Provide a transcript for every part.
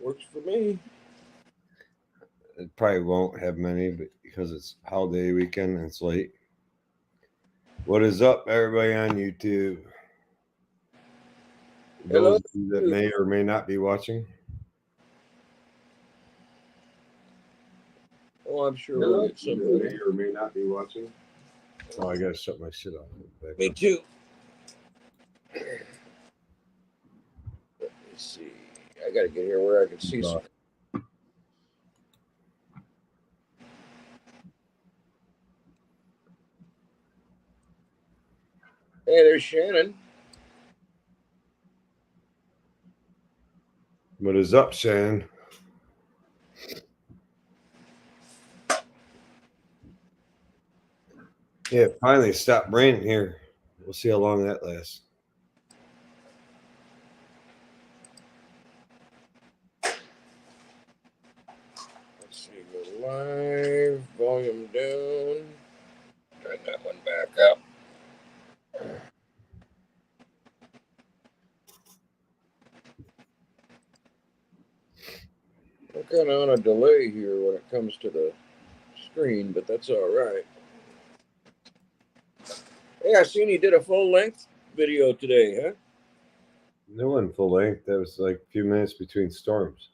Works for me. It probably won't have many, but because it's holiday weekend and it's late. What is up, everybody on YouTube? Hello. Those of you that may or may not be watching. Oh, I'm sure we'll Hello. get You that somebody. may or may not be watching. Oh, I gotta shut my shit off. Me too. Let me see. I gotta get here where I can see some. Hey, there's Shannon. What is up, Shannon? Yeah, it finally stopped raining here. We'll see how long that lasts. Let's see. Go live. Volume down. Turn that one back up. I'm kind of on a delay here when it comes to the screen, but that's all right. Hey, I seen you did a full length video today, huh? No one full length. That was like a few minutes between storms.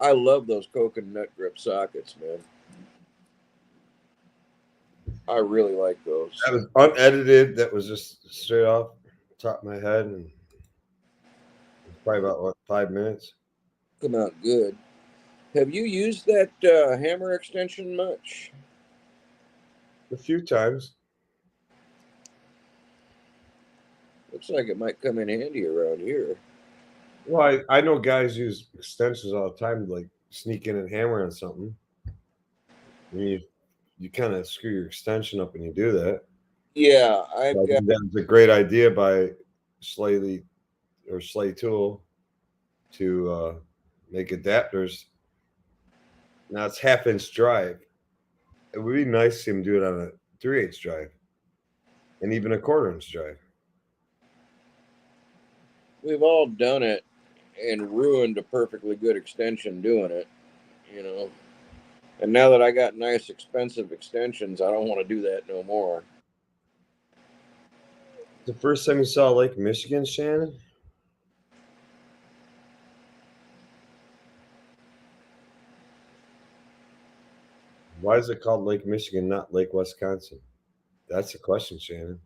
I love those coconut grip sockets, man. I really like those. That was unedited. That was just straight off the top of my head, and it's probably about 5 minutes. Come out good. Have you used that hammer extension much? A few times. Looks like it might come in handy around here. Well, I know guys use extensions all the time to like sneak in and hammer on something. And you kind of screw your extension up when you do that. Yeah, So I've I got. think that was a great idea by Slayly or Slay Tool to make adapters. Now it's half-inch drive. It would be nice to see him do it on a 3/8 drive and even a quarter-inch drive. We've all done it and ruined a perfectly good extension doing it, you know. And now that I got nice expensive extensions, I don't want to do that no more. The first time you saw Lake Michigan, Shannon? Why is it called Lake Michigan, not Lake Wisconsin? That's the question, Shannon.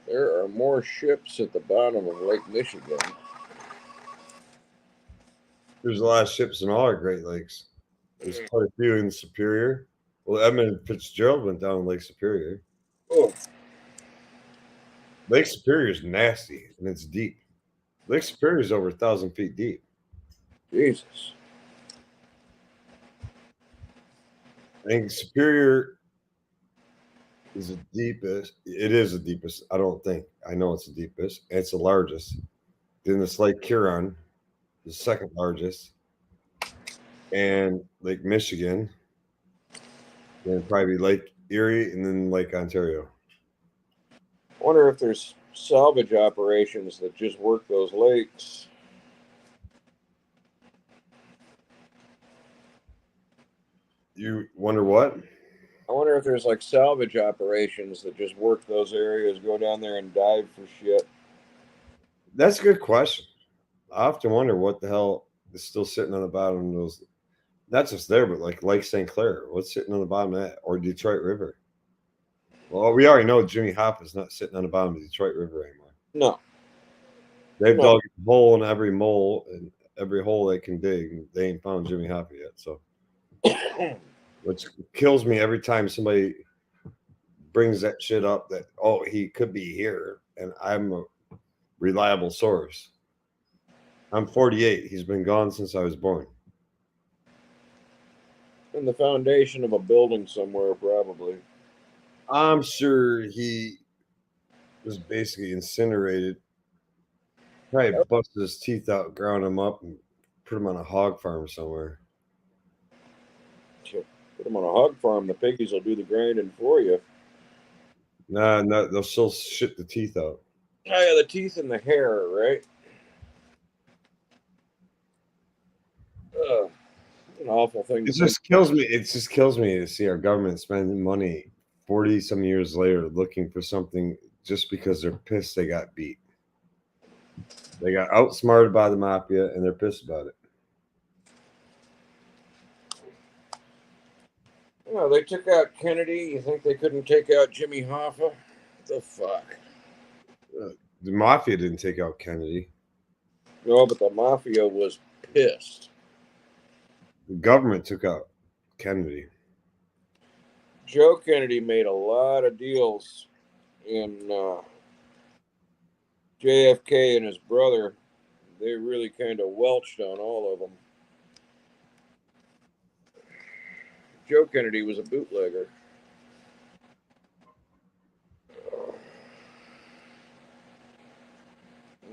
There are more ships at the bottom of Lake Michigan. There's a lot of ships in all our Great Lakes. There's quite a few in Superior. Well, Edmund Fitzgerald went down Lake Superior. Oh, Lake Superior is nasty and it's deep. Lake Superior is over 1,000 feet deep. Jesus. I think Superior is the deepest. It is the deepest. I don't think. I know it's the deepest. And it's the largest. Then it's Lake Huron, the second largest. And Lake Michigan. Then probably Lake Erie and then Lake Ontario. Wonder if there's salvage operations that just work those lakes. You wonder what? I wonder if there's like salvage operations that just work those areas, go down there and dive for shit. That's a good question. I often wonder what the hell is still sitting on the bottom of those. Not just there, but like Lake St. Clair. What's sitting on the bottom of that? Or Detroit River? Well, we already know Jimmy Hoffa is not sitting on the bottom of the Detroit River anymore. No. They've No. dug a hole in every mole and every hole they can dig. And they ain't found Jimmy Hoffa yet. So, which kills me every time somebody brings that shit up that, oh, he could be here. And I'm a reliable source. I'm 48. He's been gone since I was born. In the foundation of a building somewhere, probably. I'm sure he was basically incinerated. Probably busted his teeth out, ground him up, and put him on a hog farm somewhere. Put them on a hog farm. The piggies will do the grinding for you. Nah, no, they'll still shit the teeth out. Oh yeah, the teeth and the hair, right? Ugh, an awful thing to It think. just kills me. It just kills me to see our government spending money 40 some years later looking for something just because they're pissed they got beat. They got outsmarted by the mafia and they're pissed about it. Oh, they took out Kennedy. You think they couldn't take out Jimmy Hoffa? The fuck? The mafia didn't take out Kennedy. No, but the mafia was pissed. The government took out Kennedy. Joe Kennedy made a lot of deals in JFK and his brother. They really kind of welched on all of them. Joe Kennedy was a bootlegger.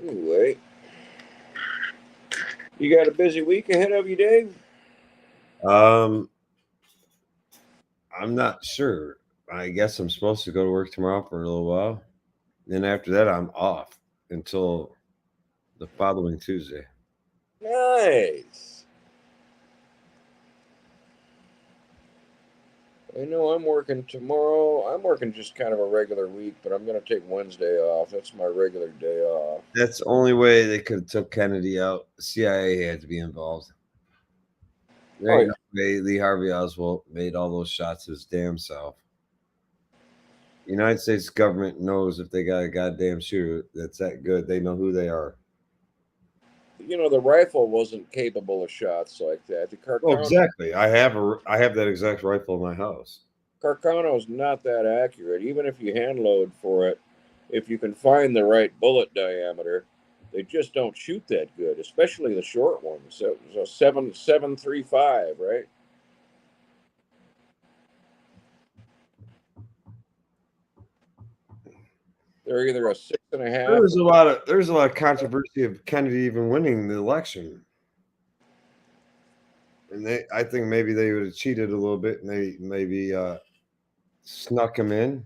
Anyway, you got a busy week ahead of you, Dave? I'm not sure. I guess I'm supposed to go to work tomorrow for a little while. Then after that, I'm off until the following Tuesday. Nice. I know I'm working tomorrow. I'm working just kind of a regular week, but I'm going to take Wednesday off. That's my regular day off. That's the only way they could have took Kennedy out. The CIA had to be involved. There ain't no way Lee Harvey Oswald made all those shots his damn self. The United States government knows if they got a goddamn shooter that's that good, they know who they are. You know, the rifle wasn't capable of shots like that. The Oh, exactly. I have that exact rifle in my house. Carcano's not that accurate. Even if you hand load for it, if you can find the right bullet diameter, they just don't shoot that good, especially the short ones. So 7.35, right? They're either a 6.5. There's a lot of controversy of Kennedy even winning the election. And I think maybe they would have cheated a little bit and they maybe snuck him in.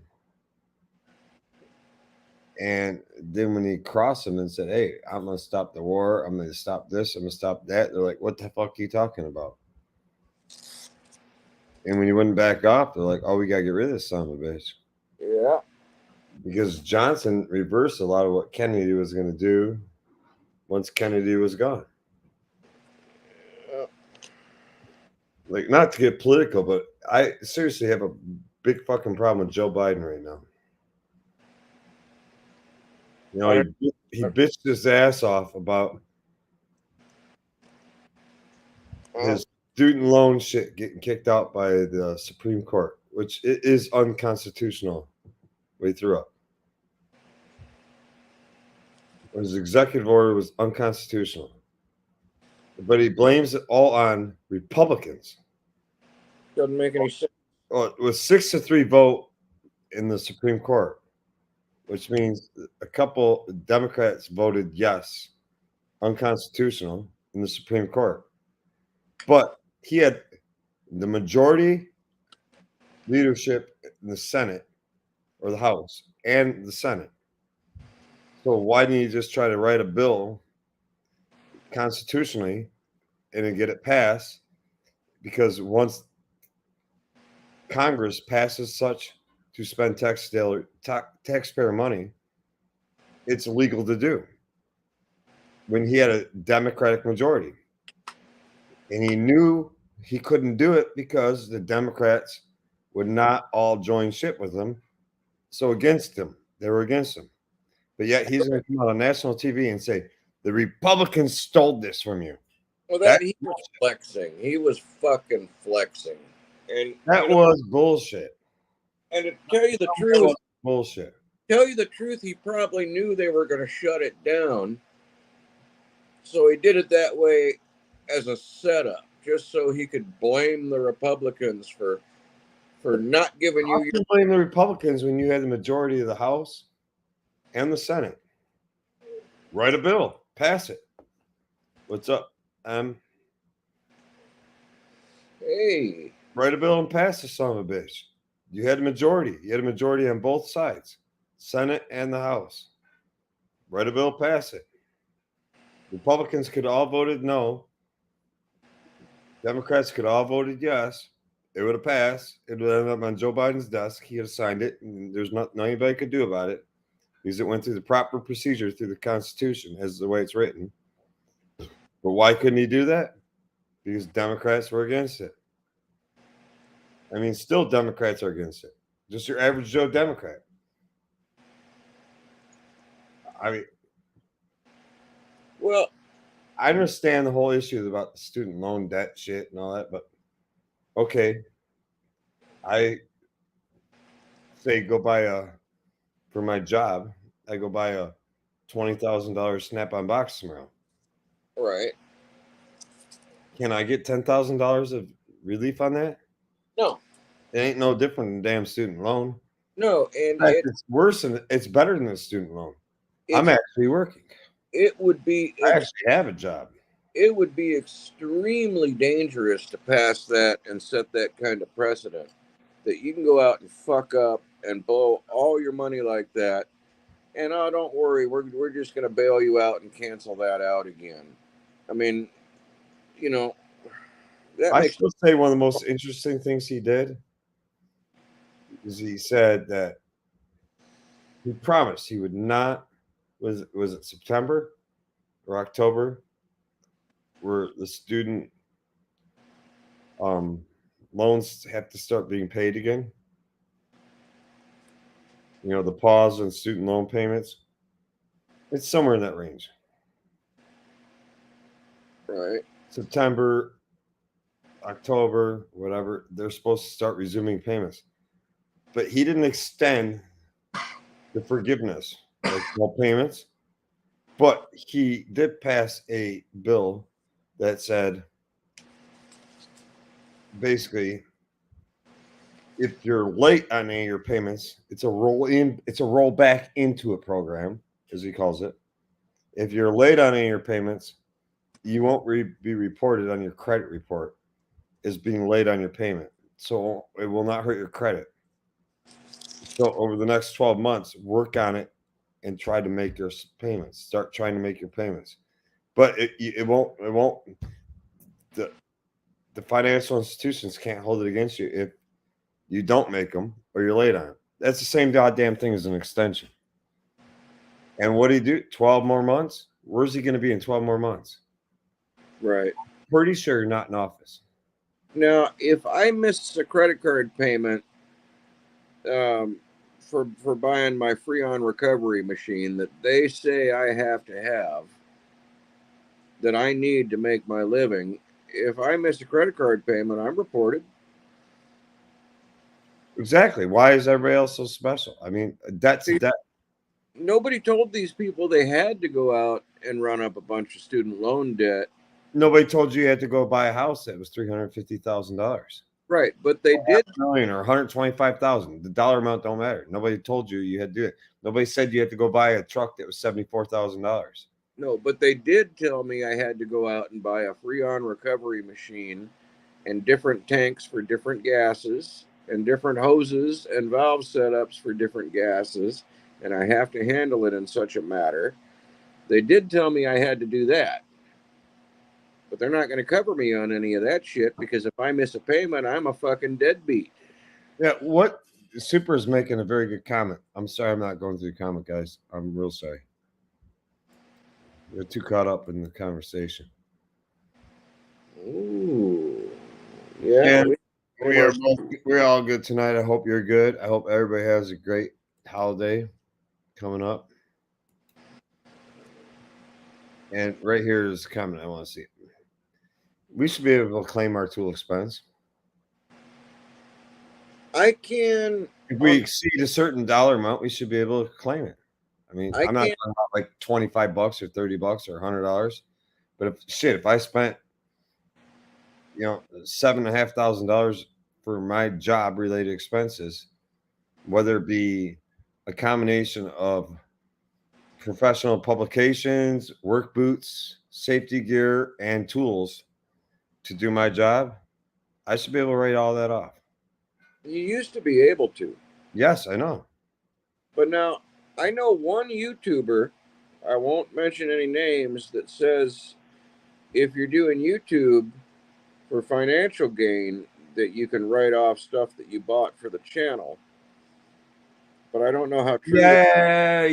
And then when he crossed him and said, "Hey, I'm gonna stop the war. I'm gonna stop this. I'm gonna stop that," they're like, "What the fuck are you talking about?" And when he wouldn't back off, they're like, "Oh, we gotta get rid of this son of a bitch." Yeah. Because Johnson reversed a lot of what Kennedy was gonna do once Kennedy was gone. Yeah. Like, not to get political, but I seriously have a big fucking problem with Joe Biden right now. You know, he bitched his ass off about his student loan shit getting kicked out by the Supreme Court, which it is unconstitutional. Way through up. His executive order was unconstitutional. But he blames it all on Republicans. Doesn't make any sense. Well, it was 6-3 vote in the Supreme Court, which means a couple Democrats voted yes, unconstitutional in the Supreme Court. But he had the majority leadership in the Senate or the House and the Senate. So why didn't you just try to write a bill constitutionally and then get it passed? Because once Congress passes such to spend taxpayer money, it's illegal to do. When he had a Democratic majority. And he knew he couldn't do it because the Democrats would not all join ship with him. So against him, they were against him. But yet he's going to come out on national TV and say, the Republicans stole this from you. Well, he was flexing. He was fucking flexing. And that was bullshit. And to tell you the truth, bullshit. Tell you the truth, he probably knew they were going to shut it down. So he did it that way as a setup, just so he could blame the Republicans for not giving you. You blame the Republicans when you had the majority of the House and the Senate. Write a bill, pass it. What's up? Hey, Write a bill and pass the son of a bitch. You had a majority. You had a majority on both sides, Senate and the House. Write a bill, pass it. Republicans could all voted no. Democrats could all voted yes. It would have passed. It would have ended up on Joe Biden's desk. He would have signed it, and there's nothing anybody could do about it because it went through the proper procedure through the Constitution as the way it's written. But why couldn't he do that? Because Democrats were against it. I mean, still Democrats are against it. Just your average Joe Democrat. I mean, Well, I understand the whole issue about the student loan debt shit and all that, but okay. I say go buy for my job, I go buy a $20,000 Snap-on box tomorrow. right. Can I get $10,000 of relief on that? No, It ain't no different than damn student loan. no, and In fact, it's worse than it's better than a student loan. I'm actually working. it would be I actually have a job. it would be extremely dangerous to pass that and set that kind of precedent that you can go out and fuck up and blow all your money like that, and oh, don't worry, we're just going to bail you out and cancel that out again. I mean, you know, that I makes still say one of the most interesting things he did is he said that he promised he would not was it September or October where the student loans have to start being paid again. You know, the pause on student loan payments. It's somewhere in that range. right. September, October, whatever, they're supposed to start resuming payments. But he didn't extend the forgiveness, like no payments. But he did pass a bill that said basically if you're late on any of your payments, it's a roll back into a program, as he calls it. If you're late on any of your payments, you won't be reported on your credit report as being late on your payment. So it will not hurt your credit. So over the next 12 months, work on it and try to make your payments. Start trying to make your payments. But it won't the financial institutions can't hold it against you if you don't make them or you're late on it. That's the same goddamn thing as an extension. And what do you do? 12 more months? Where's he going to be in 12 more months? Right. Pretty sure you're not in office. Now, if I miss a credit card payment for buying my Freon recovery machine that they say I have to have, that I need to make my living, if I miss a credit card payment, I'm reported. Exactly. Why is everybody else so special? I mean, that's that. Nobody told these people they had to go out and run up a bunch of student loan debt. Nobody told you had to go buy a house that was $350,000. Right, but they did. $500,000 or $125,000. The dollar amount don't matter. Nobody told you had to do it. Nobody said you had to go buy a truck that was $74,000. No, but they did tell me I had to go out and buy a Freon recovery machine and different tanks for different gases and different hoses and valve setups for different gases, and I have to handle it in such a manner. They did tell me I had to do that, but they're not going to cover me on any of that shit because if I miss a payment, I'm a fucking deadbeat. Yeah, what Super is making a very good comment. I'm sorry I'm not going through the comment, guys. I'm real sorry. You're too caught up in the conversation. Ooh. Yeah. We're all good tonight. I hope you're good. I hope everybody has a great holiday coming up. And right here is a comment I want to see. We should be able to claim our tool expense. I can. If we exceed a certain dollar amount, we should be able to claim it. I mean, I'm not talking about like $25 or $30 or $100, but if I spent, $7,500 for my job related expenses, whether it be a combination of professional publications, work boots, safety gear, and tools to do my job, I should be able to write all that off. You used to be able to. Yes, I know. But now I know one YouTuber, I won't mention any names, that says if you're doing YouTube for financial gain, that you can write off stuff that you bought for the channel. But I don't know how true Yeah,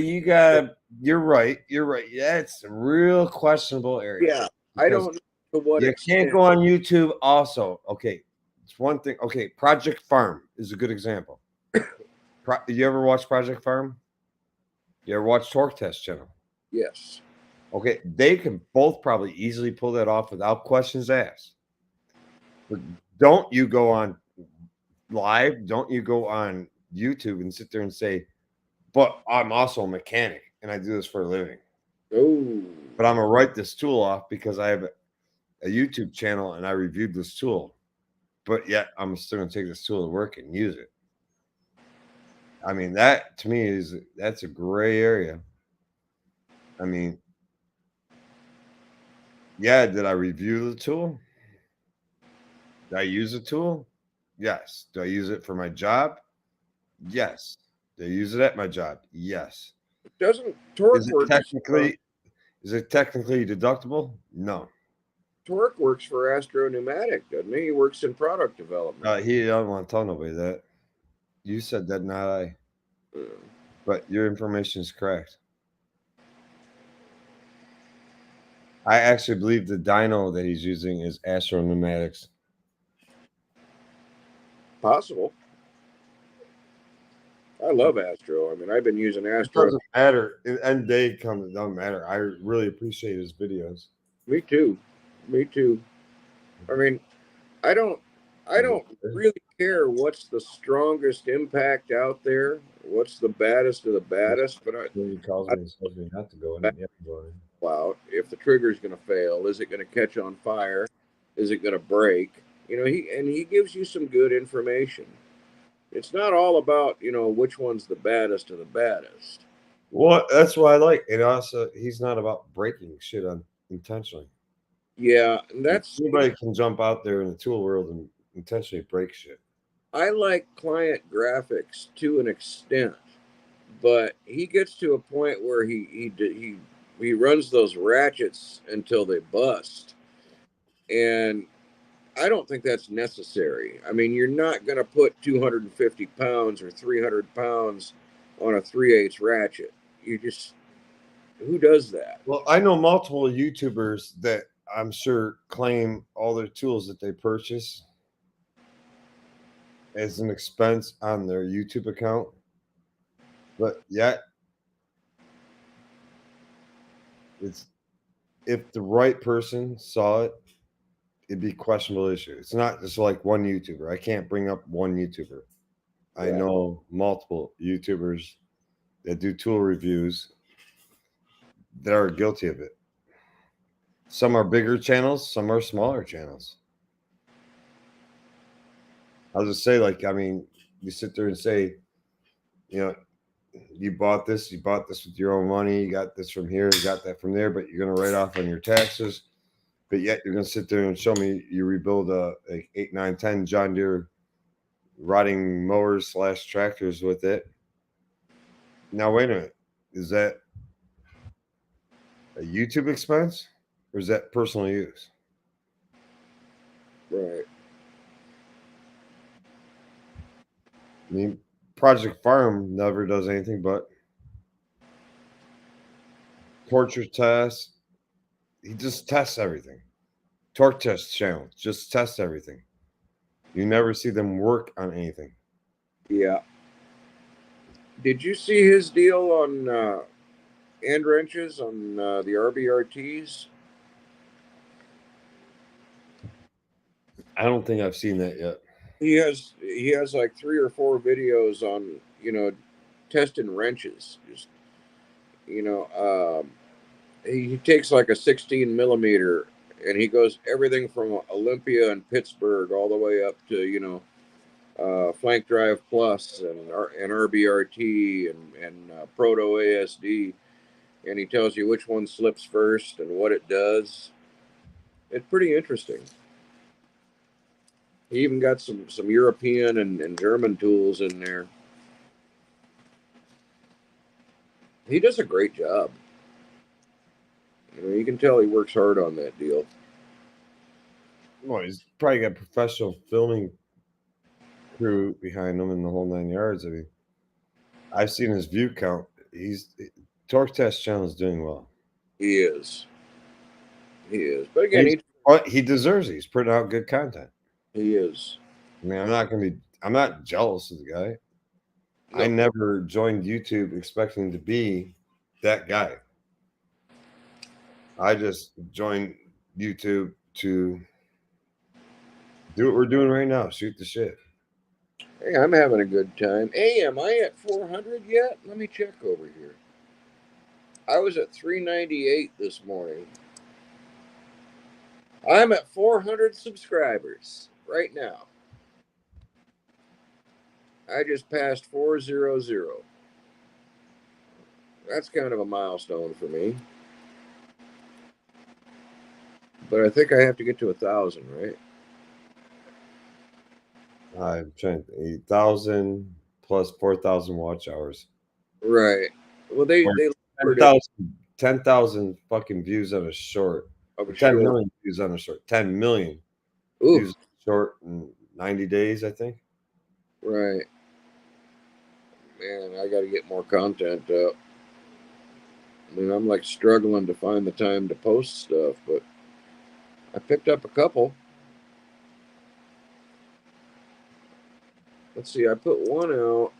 you're right. You're right. Yeah, it's a real questionable area. Yeah, I don't know to what You extent. can't go on YouTube also. Okay. It's one thing. Okay, Project Farm is a good example. You ever watch Project Farm? You ever watch Torque Test channel? Yes. Okay, they can both probably easily pull that off without questions asked. But don't you go on live? Don't you go on YouTube and sit there and say, but I'm also a mechanic and I do this for a living. Oh. But I'm gonna write this tool off because I have a YouTube channel and I reviewed this tool. But yet I'm still gonna take this tool to work and use it. I mean, that to me that's a gray area. I mean, yeah, did I review the tool? Did I use the tool? Yes. Do I use it for my job? Yes. Do I use it at my job? Yes. Doesn't Torque Is it works? technically deductible? No. Torque works for Astro Pneumatic, doesn't he? He works in product development. He don't want to tell nobody that. You said that, not I. But your information is correct. I actually believe the dyno that he's using is Astro Pneumatics. Possible. I love Astro. I mean, I've been using It Astro. doesn't matter. End day comes, it doesn't matter. I really appreciate his videos. Me too. Me too. I mean, I don't really care what's the strongest impact out there, what's the baddest of the baddest, but He calls me and tells me not to go in. Yeah, go in. out if the trigger's going to fail, is it going to catch on fire, is it going to break? You know, he gives you some good information. It's not all about, you know, which one's the baddest of the baddest. Well, that's what I like. And also, he's not about breaking shit intentionally. Yeah, and that's Anybody can jump out there in the tool world and intentionally break shit. I like client graphics to an extent, but he gets to a point where he runs those ratchets until they bust, and I don't think that's necessary. I mean, you're not going to put 250 pounds or 300 pounds on a 3/8 ratchet. You just, who does that? Well, I know multiple YouTubers that I'm sure claim all their tools that they purchase as an expense on their YouTube account, but yet it's if the right person saw it, it'd be a questionable issue. It's not just like one YouTuber. I can't bring up one YouTuber. I Right. know multiple YouTubers that do tool reviews that are guilty of it. Some are bigger channels, some are smaller channels. I'll just say, like, I mean, you sit there and say, you know, you bought this with your own money, you got this from here, you got that from there, but you're going to write off on your taxes. But yet you're going to sit there and show me you rebuild a 8, 9, 10 John Deere rotting mowers / tractors with it. Now, wait a minute. Is that a YouTube expense or is that personal use? Right. I mean, Project Farm never does anything but torture tests. He just tests everything. Torque Test channel just tests everything. You never see them work on anything. Yeah. Did you see his deal on end wrenches on the RBRTs? I don't think I've seen that yet. He has like 3 or 4 videos on, you know, testing wrenches. Just, you know, he takes like a 16 millimeter and he goes everything from Olympia and Pittsburgh all the way up to, you know, Flank Drive Plus and RBRT and Proto ASD, and he tells you which one slips first and what it does. It's pretty interesting. He even got some European and German tools in there. He does a great job. You can tell he works hard on that deal. Well, he's probably got professional filming crew behind him in the whole 9 yards. I mean, I've seen his view count. He's Torque Test channel is doing well. He is. He is. But again, But he deserves it. He's putting out good content. He is. I mean, I'm not jealous of the guy. No. I never joined YouTube expecting to be that guy. I just joined YouTube to do what we're doing right now, shoot the shit. Hey, I'm having a good time. Hey, am I at 400 yet? Let me check over here. I was at 398 this morning. I'm at 400 subscribers right now. I just passed 400. That's kind of a milestone for me. But I think I have to get to 1,000, right? I'm trying 8,000 plus 4,000 watch hours. Right. Well, they 10,000 fucking views on a short. of a 10 short. million views on a short. 10 million Ooh, views on a short in 90 days, I think. right. Man, I got to get more content up. I mean, I'm like struggling to find the time to post stuff, but I picked up a couple. Let's see, I put one out.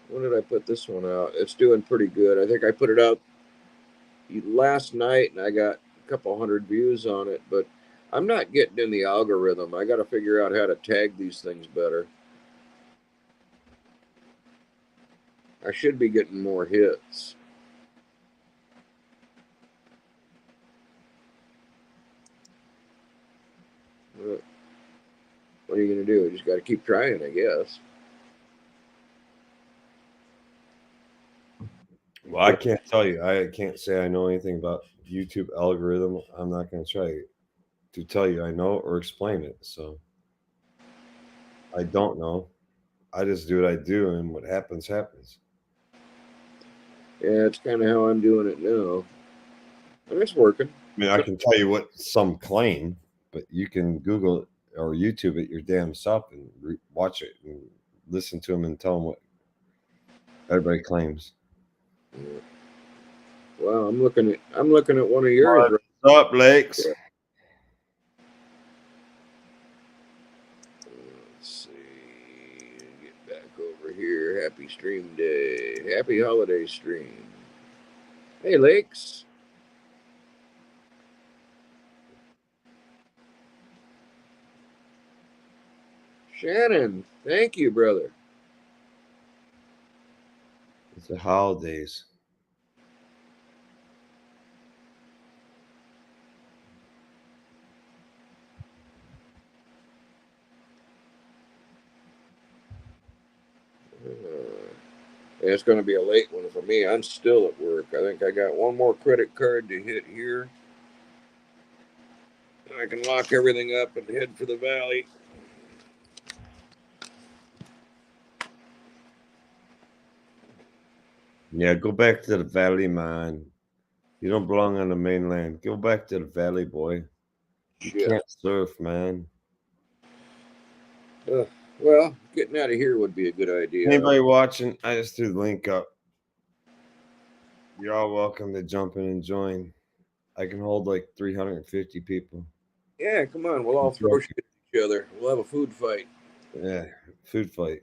When did I put this one out? It's doing pretty good. I think I put it out last night and I got a couple hundred views on it, but I'm not getting in the algorithm. I got to figure out how to tag these things better. I should be getting more hits. But what are you going to do? You just got to keep trying, I guess. Well, I can't tell you. I can't say I know anything about YouTube algorithm. I'm not going to try to tell you I know or explain it. So I don't know. I just do what I do, and what happens, happens. Yeah, it's kind of how I'm doing it now. And it's working. I mean, I can tell you what some claim, but you can Google it or YouTube it your damn self and watch it and listen to them and tell them what everybody claims. Yeah. Wow, I'm looking at one of yours. What's up, Lakes? Yeah. Let's see. Get back over here. Happy stream day. Happy holiday stream. Hey, Lakes. Shannon, thank you, brother. It's the holidays. It's going to be a late one for me. I'm still at work. I think I got one more credit card to hit here. I can lock everything up and head for the valley. Yeah, go back to the valley, man. You don't belong on the mainland. Go back to the valley, boy. You can't surf, man. Well, getting out of here would be a good idea. Anybody watching? I just threw the link up. You're all welcome to jump in and join. I can hold like 350 people. Yeah, come on. We'll all throw shit at each other. We'll have a food fight. Yeah, food fight.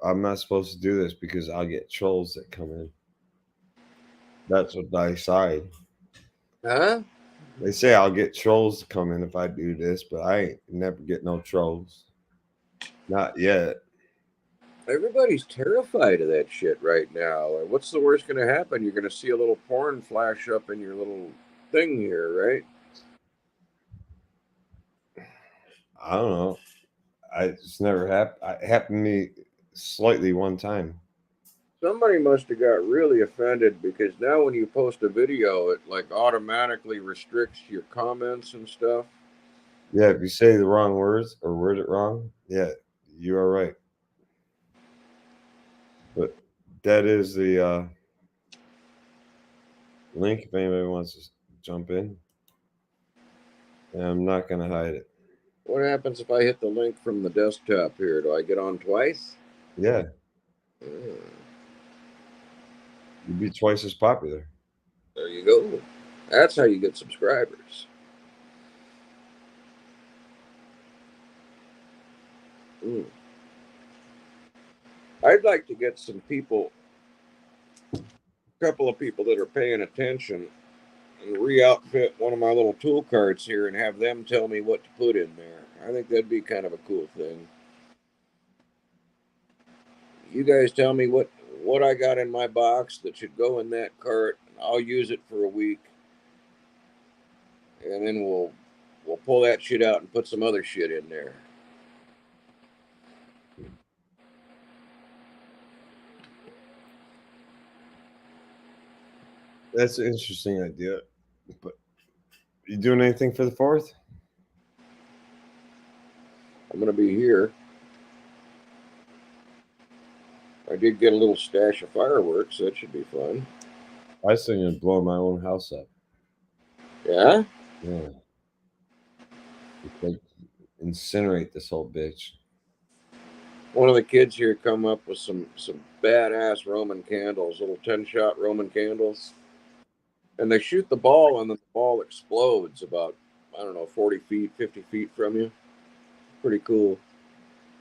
I'm not supposed to do this because I'll get trolls that come in. That's what I decide. Huh? They say I'll get trolls to come in if I do this, but I ain't never get no trolls. Not yet. Everybody's terrified of that shit right now. What's the worst going to happen? You're going to see a little porn flash up in your little thing here, right? I don't know. I just never happened. It happened to me slightly one time. Somebody must have got really offended because now when you post a video, it like automatically restricts your comments and stuff. Yeah, if you say the wrong words or word it wrong, yeah, you are right. But that is the link if anybody wants to jump in. And I'm not going to hide it. What happens if I hit the link from the desktop here? Do I get on twice? Yeah, Hmm, you'd be twice as popular. there you go. That's how you get subscribers. Hmm. I'd like to get some people, a couple of people that are paying attention, and re-outfit one of my little tool carts here and have them tell me what to put in there. I think that'd be kind of a cool thing. You guys tell me what I got in my box that should go in that cart. I'll use it for a week, and then we'll pull that shit out and put some other shit in there. That's an interesting idea. But you doing anything for the 4th? I'm gonna be here. I did get a little stash of fireworks. That should be fun. I was thinking of blowing my own house up. Yeah. Yeah. Like incinerate this whole bitch. One of the kids here come up with some badass Roman candles, little 10-shot Roman candles, and they shoot the ball, and then the ball explodes about, I don't know, 40 feet, 50 feet from you. Pretty cool.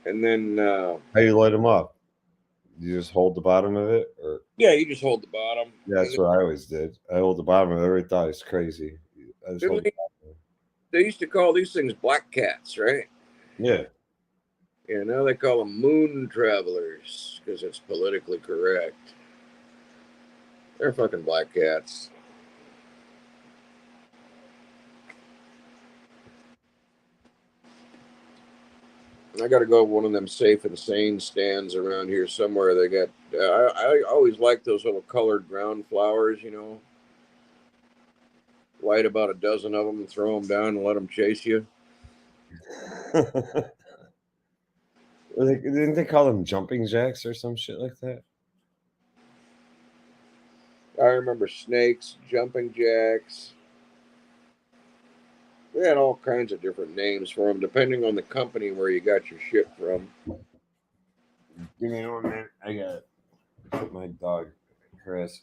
And then How you light them up? You just hold the bottom of it, or yeah, you just hold the bottom. yeah, And that's what I always did. I hold the bottom of it. Everybody thought it's crazy. I just then hold the bottom. they used to call these things black cats, right? Yeah. Yeah, now they call them moon travelers because it's politically correct. They're fucking black cats. I got to go to one of them safe and sane stands around here somewhere. They got. I always like those little colored ground flowers. Light about a dozen of them, throw them down, and let them chase you. Didn't they call them jumping jacks or some shit like that? I remember snakes, jumping jacks. We had all kinds of different names for them, depending on the company where you got your shit from. Give me 1 minute. I got my dog, Chris.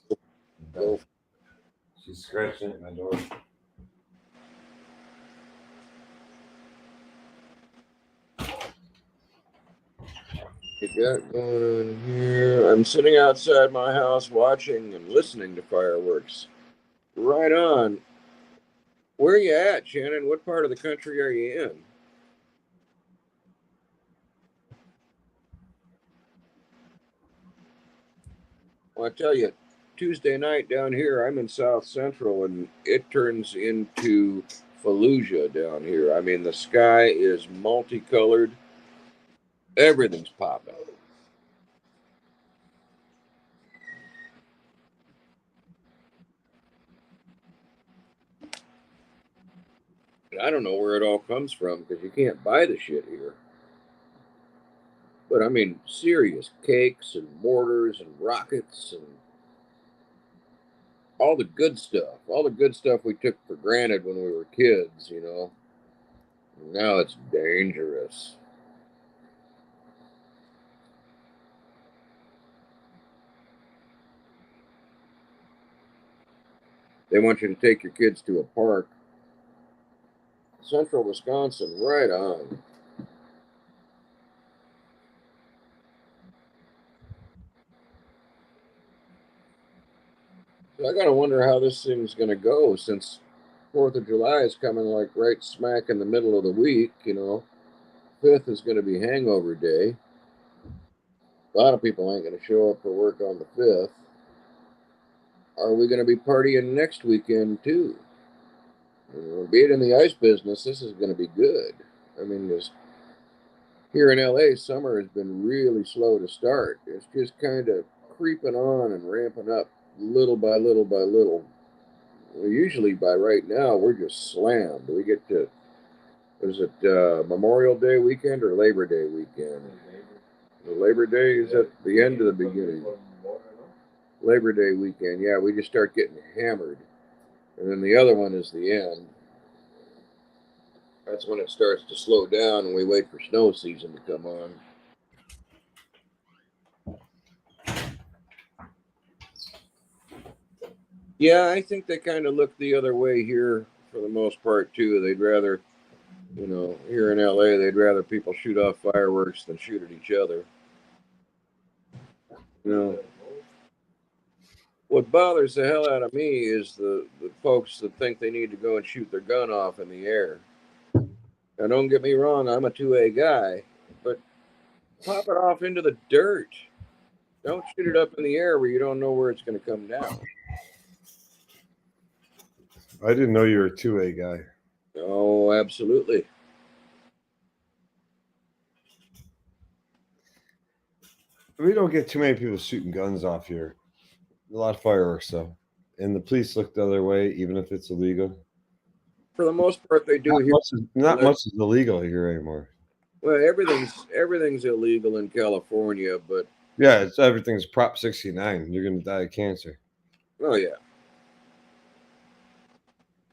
So She's scratching at my door. you got going on here? I'm sitting outside my house watching and listening to fireworks. Right on. Where are you at, Shannon? What part of the country are you in? Well, I tell you, Tuesday night down here, I'm in South Central, and it turns into Fallujah down here. I mean, the sky is multicolored. Everything's popping. And I don't know where it all comes from because you can't buy the shit here. But I mean, serious cakes and mortars and rockets and all the good stuff. All the good stuff we took for granted when we were kids. Now it's dangerous. They want you to take your kids to a park. Central Wisconsin, right on. I gotta wonder how this thing's gonna go since Fourth of July is coming like right smack in the middle of the week. Fifth is gonna be hangover day. A lot of people ain't gonna show up for work on the fifth. Are we gonna be partying next weekend too? Being in the ice business, this is gonna be good. I mean, this here in LA, summer has been really slow to start. It's just kind of creeping on and ramping up little by little by little. Well, usually by right now, we're just slammed. We get to, is it Memorial Day weekend or Labor Day weekend? The Labor Day is at the end of the beginning. Labor Day weekend, yeah, we just start getting hammered. And then the other one is the end. That's when it starts to slow down and we wait for snow season to come on. Yeah, I think they kind of look the other way here for the most part, too. They'd rather, here in LA, they'd rather people shoot off fireworks than shoot at each other. What bothers the hell out of me is the folks that think they need to go and shoot their gun off in the air. Now, don't get me wrong, I'm a 2A guy, but pop it off into the dirt. Don't shoot it up in the air where you don't know where it's going to come down. I didn't know you were a 2A guy. Oh, absolutely. We don't get too many people shooting guns off here. A lot of fireworks, though. And the police look the other way, even if it's illegal. For the most part, they do Not here. much is illegal here anymore. Well, everything's illegal in California, but yeah, everything's Prop 69. You're gonna die of cancer. Oh yeah,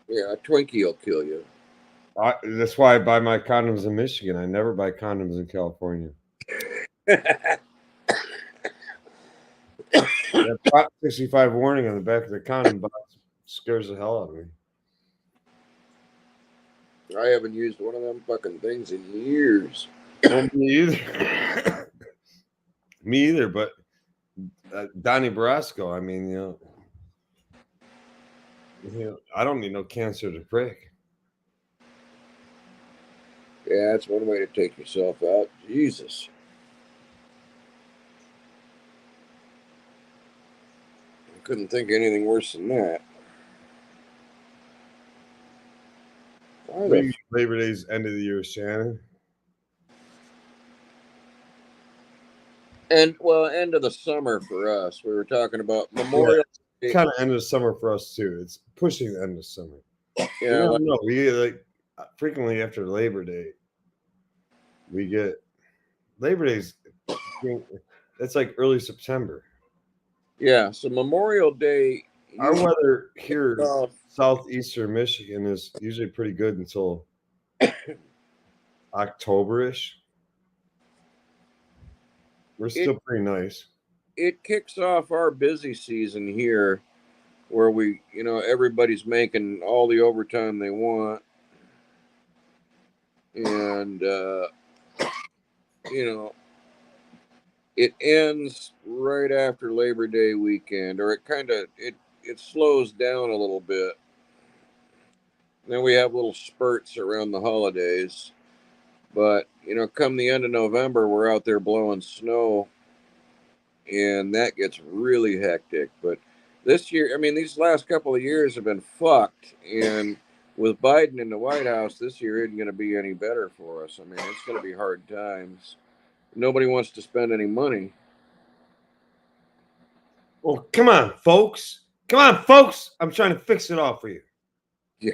a Twinkie will kill you. That's why I buy my condoms in Michigan. I never buy condoms in California. That Prop 65 warning on the back of the condom box scares the hell out of me. I haven't used one of them fucking things in years. Well, me either. Me either, but Donnie Brasco, I mean, I don't need no cancer to prick. Yeah, that's one way to take yourself out. Jesus. I couldn't think of anything worse than that. Labor Day's end of the year, Shannon. And end of the summer for us. We were talking about Memorial Day. Kind of end of the summer for us too. It's pushing the end of summer. Yeah, we frequently after Labor Day. We get Labor Day's. That's like early September. Yeah, so Memorial Day. Our weather here, southeastern Michigan, is usually pretty good until October-ish. We're still pretty nice. It kicks off our busy season here where we, everybody's making all the overtime they want. And, it ends right after Labor Day weekend, or it slows down a little bit. Then we have little spurts around the holidays. But, come the end of November, we're out there blowing snow, and that gets really hectic. But this year, these last couple of years have been fucked. And with Biden in the White House, this year isn't going to be any better for us. It's going to be hard times. Nobody wants to spend any money. Well, come on, folks. Come on, folks. I'm trying to fix it all for you. Yeah.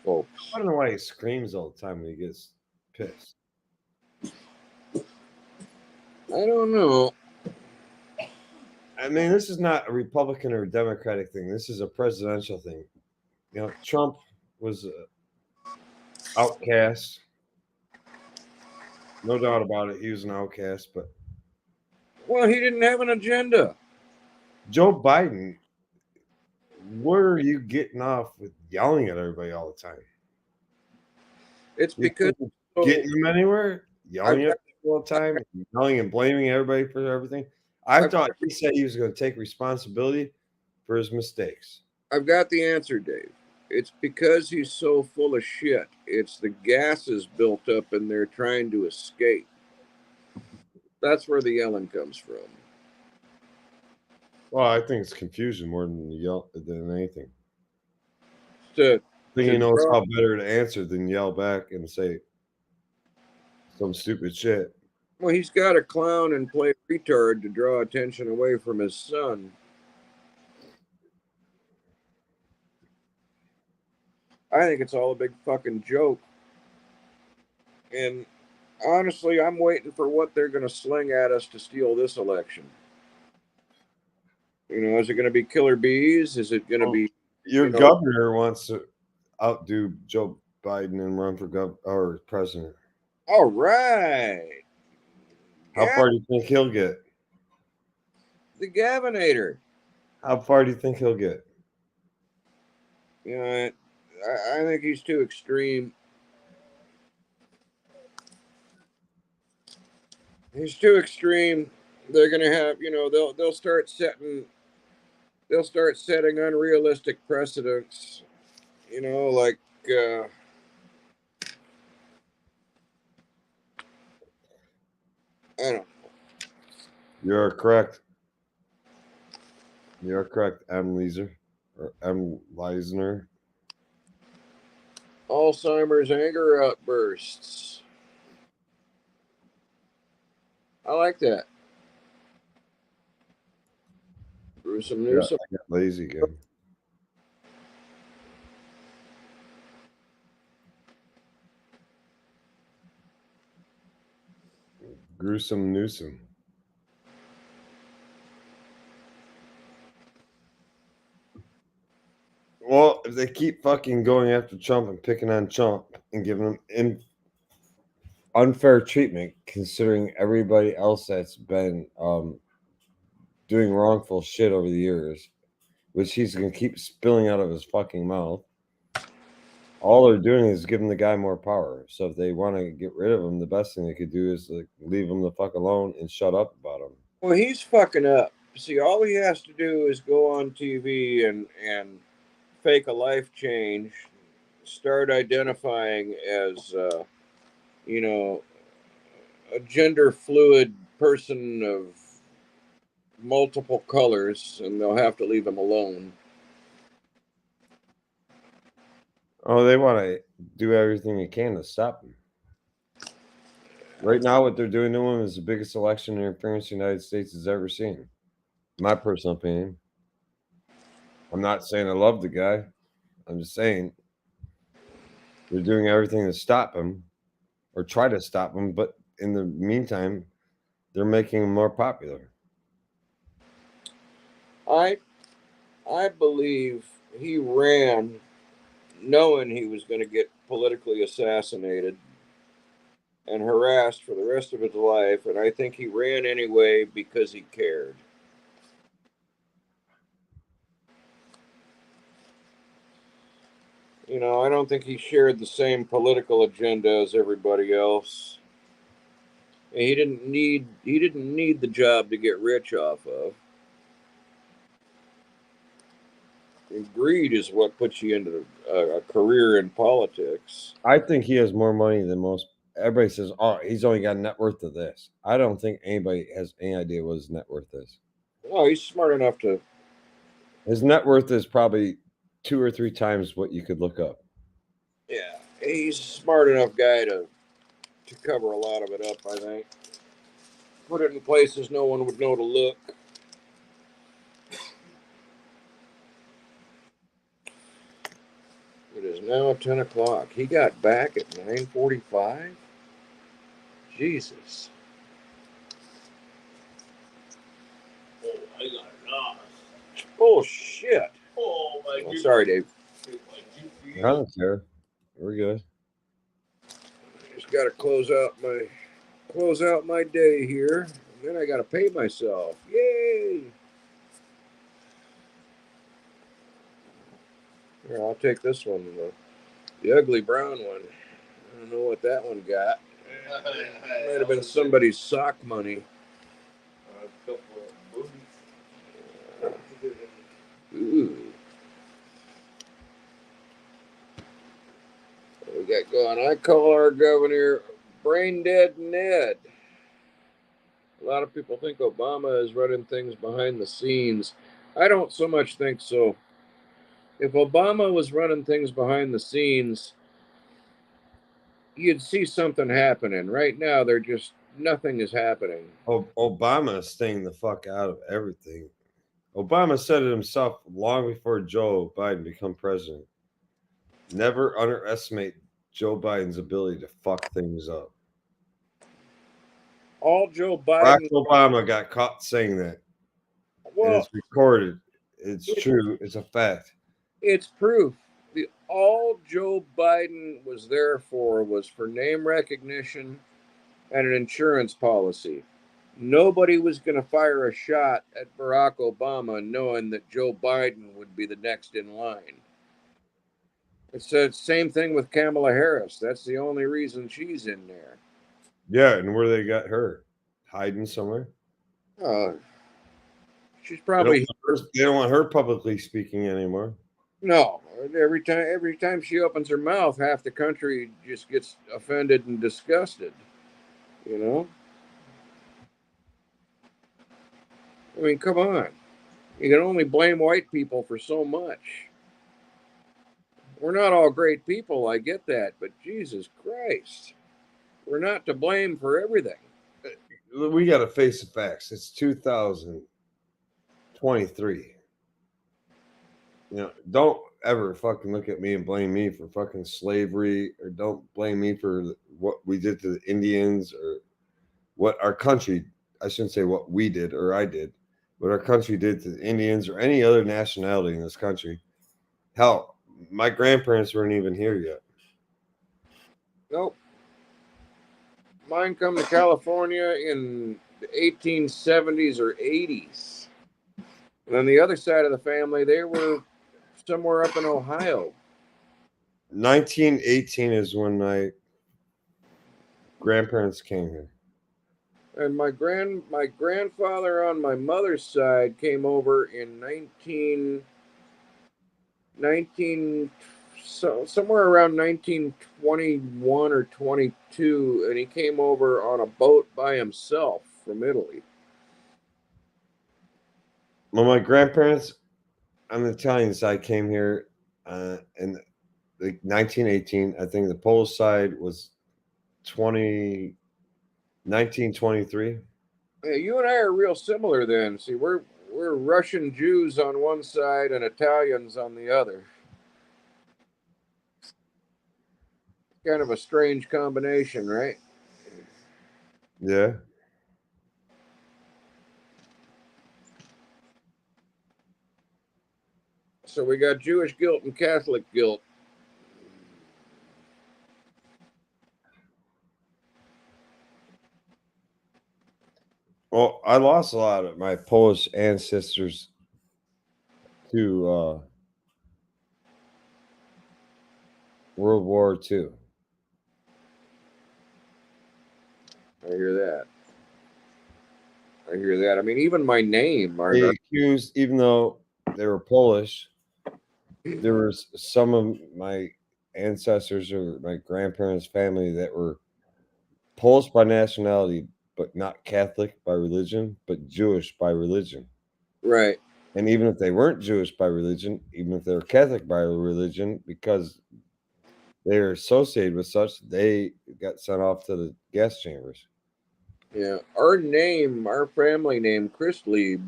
Folks. I don't know why he screams all the time when he gets pissed. I don't know. This is not a Republican or a Democratic thing. This is a presidential thing. Trump was an outcast. No doubt about it. He was an outcast, but well, he didn't have an agenda. Joe Biden, where are you getting off with yelling at everybody all the time? It's because getting him anywhere, yelling at people all the time, yelling and blaming everybody for everything. I thought he said he was going to take responsibility for his mistakes. I've got the answer, Dave. It's because he's so full of shit. It's the gases built up and they're trying to escape. That's where the yelling comes from. Well, I think it's confusion more than anything. I think he knows how better to answer than yell back and say some stupid shit. Well, he's got to clown and play retard to draw attention away from his son. I think it's all a big fucking joke. And honestly, I'm waiting for what they're going to sling at us to steal this election. You know, is it going to be killer bees? Is it going to be Your you know, governor wants to outdo Joe Biden and run for or president. all right? How far do you think he'll get? The Gavinator. How far do you think he'll get? You know, I think he's too extreme. He's too extreme. They're going to have, you know, they'll start setting unrealistic precedents. You know, like I don't know. You're correct. You're correct, M. Leisner or M. Leisner. Alzheimer's anger outbursts. I like that. Gruesome Yeah, Newsome. I got lazy again. Gruesome Newsome. Well, if they keep fucking going after Trump and picking on Trump and giving him unfair treatment, considering everybody else that's been doing wrongful shit over the years, which he's gonna keep spilling out of his fucking mouth, all they're doing is giving the guy more power. So if they want to get rid of him, the best thing they could do is like leave him the fuck alone and shut up about him. Well, he's fucking up. See, all he has to do is go on TV and fake a life change, start identifying as you know, a gender fluid person of multiple colors, and they'll have to leave him alone. Oh, they want to do everything they can to stop him. Right now, what they're doing to him is the biggest election interference the United States has ever seen. My personal opinion. I'm not saying I love the guy. I'm just saying they're doing everything to stop him or try to stop him. But in the meantime, they're making him more popular. I believe he ran knowing he was going to get politically assassinated and harassed for the rest of his life, and I think he ran anyway because he cared. You know, I don't think he shared the same political agenda as everybody else. He didn't need the job to get rich off of. And greed is what puts you into a career in politics. I think he has more money than most. Everybody says, "Oh, he's only got a net worth of this." I don't think anybody has any idea what his net worth is. Oh, he's smart enough to. His net worth is probably 2 or 3 times what you could look up. Yeah, he's a smart enough guy to cover a lot of it up. I think. Put it in places no one would know to look. It is now 10 o'clock. He got back at 9:45. Jesus. Oh, I got lost. Oh shit. Oh my I'm sorry, Dave. I don't care. We're good. Just got to close out my day here. And then I got to pay myself. Yay! Here, I'll take this one, the ugly brown one. I don't know what that one got. Might have been somebody's sock money. A couple of movies. Ooh. What we got going? I call our governor Brain Dead Ned. A lot of people think Obama is running things behind the scenes. I don't so much think so. If Obama was running things behind the scenes, you'd see something happening. Right now, they're nothing is happening. Obama is staying the fuck out of everything. Obama said it himself long before Joe Biden became president. Never underestimate Joe Biden's ability to fuck things up. All Joe Barack Biden, Obama got caught saying that. And well, it's recorded. It's true. It's a fact. it's proof. All Joe Biden was there for was for name recognition and an insurance policy. Nobody was going to fire a shot at Barack Obama knowing that Joe Biden would be the next in line. It's the same thing with Kamala Harris. That's the only reason she's in there. Yeah, and where they got her? Hiding somewhere? She's probably They don't want her publicly speaking anymore. no. Every time she opens her mouth, half the country just gets offended and disgusted. You know. I mean, come on. You can only blame white people for so much. We're not all great people, I get that, but Jesus Christ. We're not to blame for everything. We got to face the facts. It's 2023. You know, don't ever fucking look at me and blame me for fucking slavery, or don't blame me for what we did to the Indians, or what our country, I shouldn't say what we did or I did, what our country did to the Indians or any other nationality in this country. Hell, my grandparents weren't even here yet. Nope. Mine come to California in the 1870s or 80s. And on the other side of the family, they were somewhere up in Ohio. 1918 is when my grandparents came here. And my grandfather on my mother's side came over in 19 somewhere around 1921 or 22, and he came over on a boat by himself from Italy. Well, my grandparents on the Italian side came here in 1918. I think the Polish side was 1923. Yeah, you and I are real similar then. See, we're Russian Jews on one side and Italians on the other. Kind of a strange combination, right? Yeah. So we got Jewish guilt and Catholic guilt. Well, I lost a lot of my Polish ancestors to World War II. I hear that. I hear that. I mean, even my name. They accused, even though they were Polish, there was some of my ancestors or my grandparents' family that were Polish by nationality, but not Catholic by religion, but Jewish by religion. Right. And even if they weren't Jewish by religion, even if they were Catholic by religion, because they are associated with such, they got sent off to the gas chambers. Yeah. Our name, our family name, Christlieb,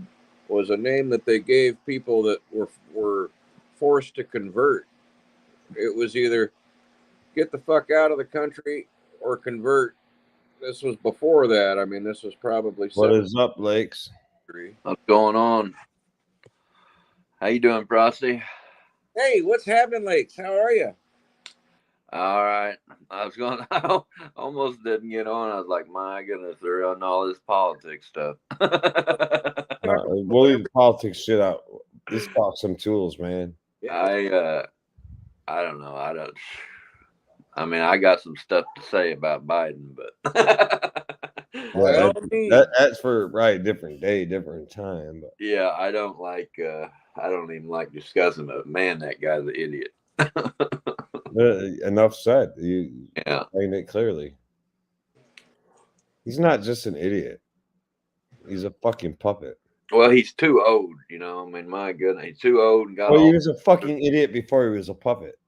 was a name that they gave people that were forced to convert. It was either get the fuck out of the country or convert. This was before that. I mean, this was probably What is up, Lakes? What's going on? How you doing, Frosty? Hey, what's happening, Lakes? How are you? All right. I almost didn't get on. I was like, my goodness, they're on all this politics stuff. We'll leave the politics shit out. Let's talk some tools, man. I don't know. I mean, I got some stuff to say about Biden, but That's for different day, different time. But yeah, I don't even like discussing it. Man, that guy's an idiot. Enough said. You Yeah. explained it clearly. He's not just an idiot. He's a fucking puppet. Well, he's too old, I mean, my goodness, he's too old and got Well, he was a fucking idiot before he was a puppet.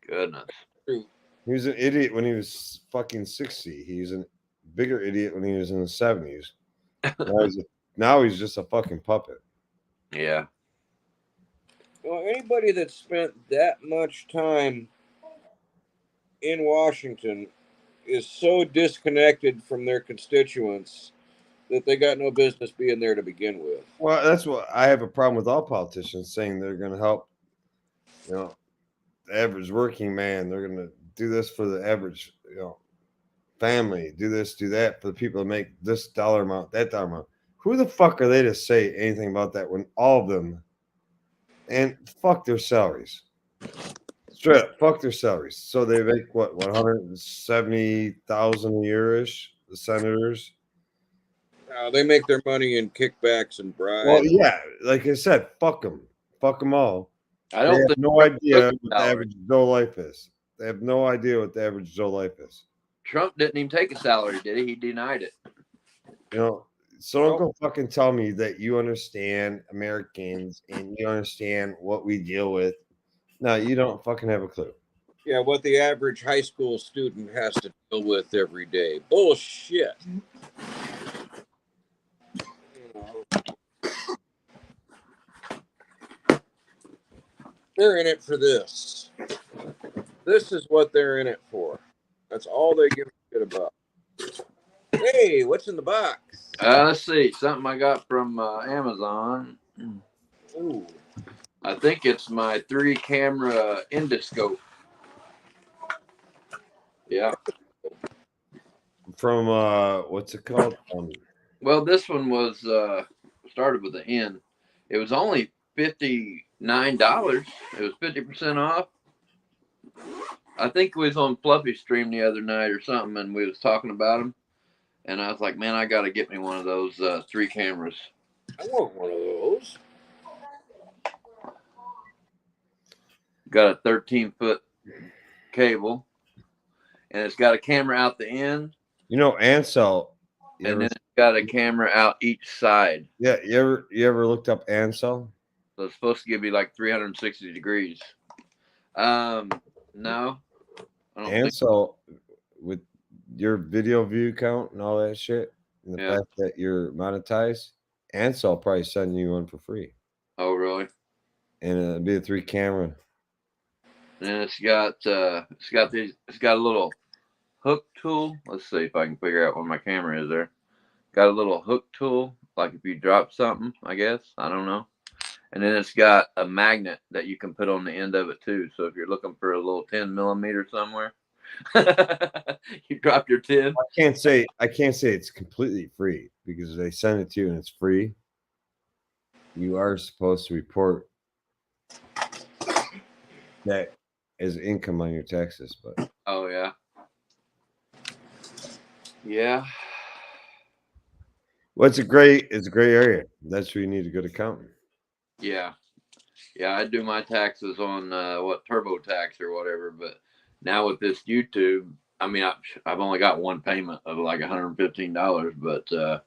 Goodness. He was an idiot when he was fucking 60. He's a bigger idiot when he was in the 70s. Now he's just a fucking puppet. Yeah. Well, anybody that spent that much time in Washington is so disconnected from their constituents that they got no business being there to begin with. Well, that's what I have a problem with all politicians saying they're going to help, the average working man. They're going to do this for the average, family. Do this, do that for the people that make this dollar amount, that dollar amount. Who the fuck are they to say anything about that when all of them, and fuck their salaries. Straight up, fuck their salaries. So they make what 170,000 a year ish. The senators. They make their money in kickbacks and bribes. Well, yeah, like I said, fuck them all. I They don't have think no idea what the salary. average Joe life is. They have no idea what the average Joe life is. Trump didn't even take a salary, did he? He denied it. So don't go fucking tell me that you understand Americans and you understand what we deal with. No, you don't fucking have a clue. Yeah, what the average high school student has to deal with every day. Bullshit. They're in it for this. This is what they're in it for. That's all they give a shit about. Hey, what's in the box? Let's see. Something I got from Amazon. Ooh. I think it's my 3-camera endoscope. Yeah. From what's it called? Well, this one was started with an N. It was only $59. It was 50% off. I think we was on Fluffy Stream the other night or something, and we was talking about them. And I was like, man, I got to get me one of those 3 cameras. I want one of those. Got a 13-foot cable, and it's got a camera out the end, Ansel. and then it's got a camera out each side. Yeah, you ever looked up Ansel? So it's supposed to give you like 360 degrees. No, I don't think. Ansel, with your video view count and all that shit, and the Yeah. fact that you're monetized, Ansel probably sending you one for free, Oh, really? and it'd be a 3-camera. And it's got a little hook tool. Let's see if I can figure out where my camera is there. Got a little hook tool, like if you drop something, I guess. I don't know. And then it's got a magnet that you can put on the end of it too. So if you're looking for a little 10 millimeter somewhere, you drop your 10. I can't say it's completely free because they send it to you and it's free. You are supposed to report that as income on your taxes, but Oh yeah. Yeah. well, it's a gray area. That's where you need a good accountant. Yeah. Yeah, I do my taxes on TurboTax or whatever, but now with this YouTube, I mean, I've only got one payment of like $115, but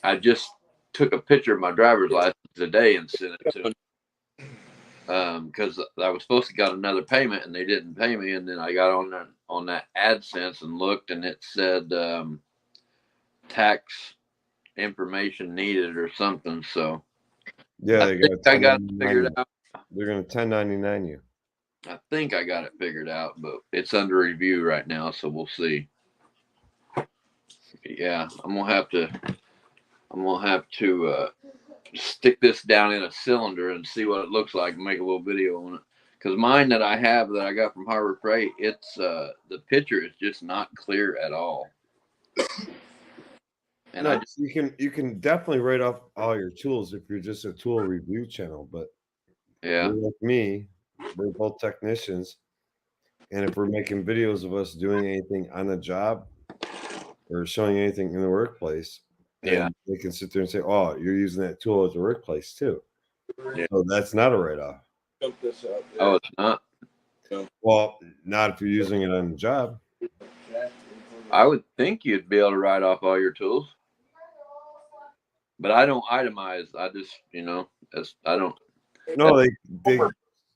I just took a picture of my driver's license today and sent it to them because I was supposed to got another payment and they didn't pay me, and then I got on that AdSense and looked, and it said tax information needed or something. So Yeah, I got it figured out. They're going to 1099 you. I think I got it figured out, but it's under review right now, so we'll see. Yeah, I'm gonna have to stick this down in a cylinder and see what it looks like and make a little video on it. Because mine that I have that I got from Harbor Freight, it's the picture is just not clear at all. And No, you can definitely write off all your tools if you're just a tool review channel, but yeah, you're like me, we're both technicians, and if we're making videos of us doing anything on the job or showing anything in the workplace, Yeah. they can sit there and say, "Oh, you're using that tool at the workplace too." Yeah. So that's not a write-off. Dump this out there. Oh, it's not. Well, not if you're using it on the job. I would think you'd be able to write off all your tools, but I don't itemize. I just, I don't. No,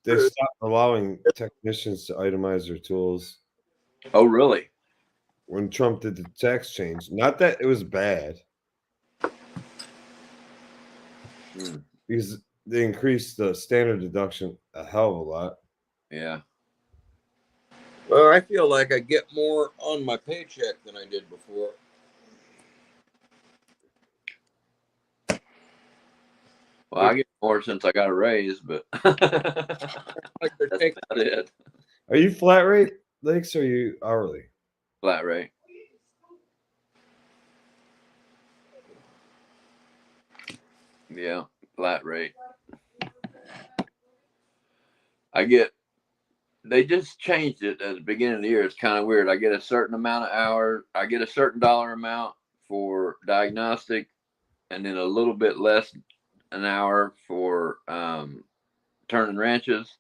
they stopped allowing technicians to itemize their tools. Oh, really? when Trump did the tax change. Not that it was bad, because they increased the standard deduction a hell of a lot. Yeah. Well, I feel like I get more on my paycheck than I did before. Well, I get more since I got a raise, but Like they're that's taking about it. Are you flat rate, Lakes, or are you hourly? Flat rate. Yeah, flat rate. They just changed it at the beginning of the year. It's kind of weird. I get a certain amount of hours. I get a certain dollar amount for diagnostic, and then a little bit less an hour for turning ranches.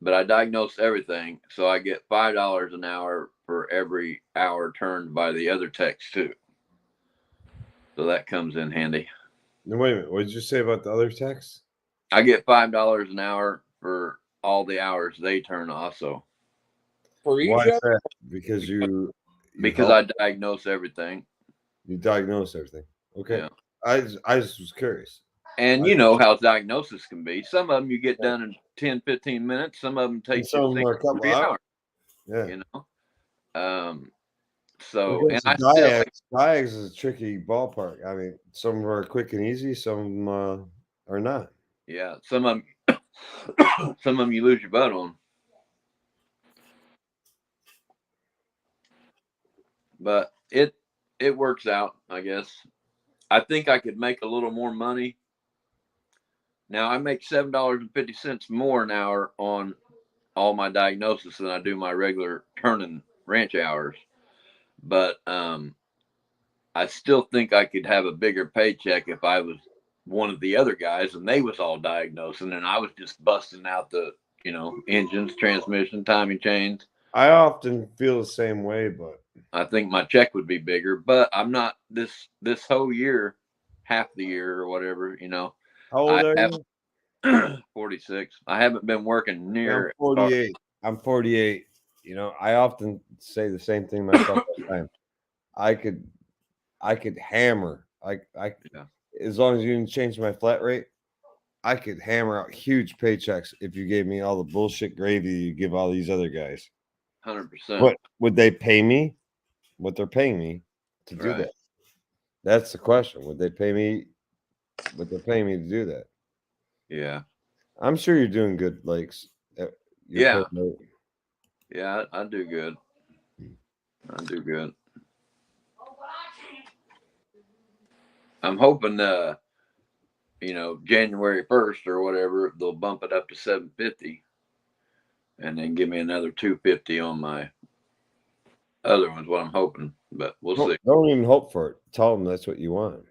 But I diagnose everything, so I get $5 an hour for every hour turned by the other techs too. So that comes in handy. No, wait a minute. What did you say about the other tax? I get $5 an hour for all the hours they turn also. for each Why is of that? Because Because help- I diagnose everything. you diagnose everything. Okay. Yeah. I just was curious. And you know how diagnosis can be. Some of them you get done in 10, 15 minutes. Some of them take And some of them are a couple 3 hours. hours. Yeah. You know. So Okay, and so I still Diags is a tricky ballpark. I mean, some of them are quick and easy, some of them are not. yeah, some of them you lose your butt on. But it works out, I guess. I think I could make a little more money. Now I make $7.50 more an hour on all my diagnosis than I do my regular turning ranch hours. But I still think I could have a bigger paycheck if I was one of the other guys and they was all diagnosing and I was just busting out the, engines, transmission, timing chains. I often feel the same way, but I think my check would be bigger, but I'm not this whole year, half the year or whatever, how old are have you? 46. I haven't been working I'm near 48. I'm 48. I often say the same thing myself all the time. I could hammer. Yeah. As long as you didn't change my flat rate, I could hammer out huge paychecks if you gave me all the bullshit gravy you give all these other guys. 100%. What would they pay me? What they're paying me to do Right. that? That's the question. Would they pay me what they're paying me to do that? Yeah. I'm sure you're doing good, Lakes. Yeah. Yeah, I do good. I do good. I'm hoping January 1st or whatever, they'll bump it up to $750 and then give me another $250 on my other ones, what I'm hoping, but we'll see. Don't even hope for it. Tell them that's what you want.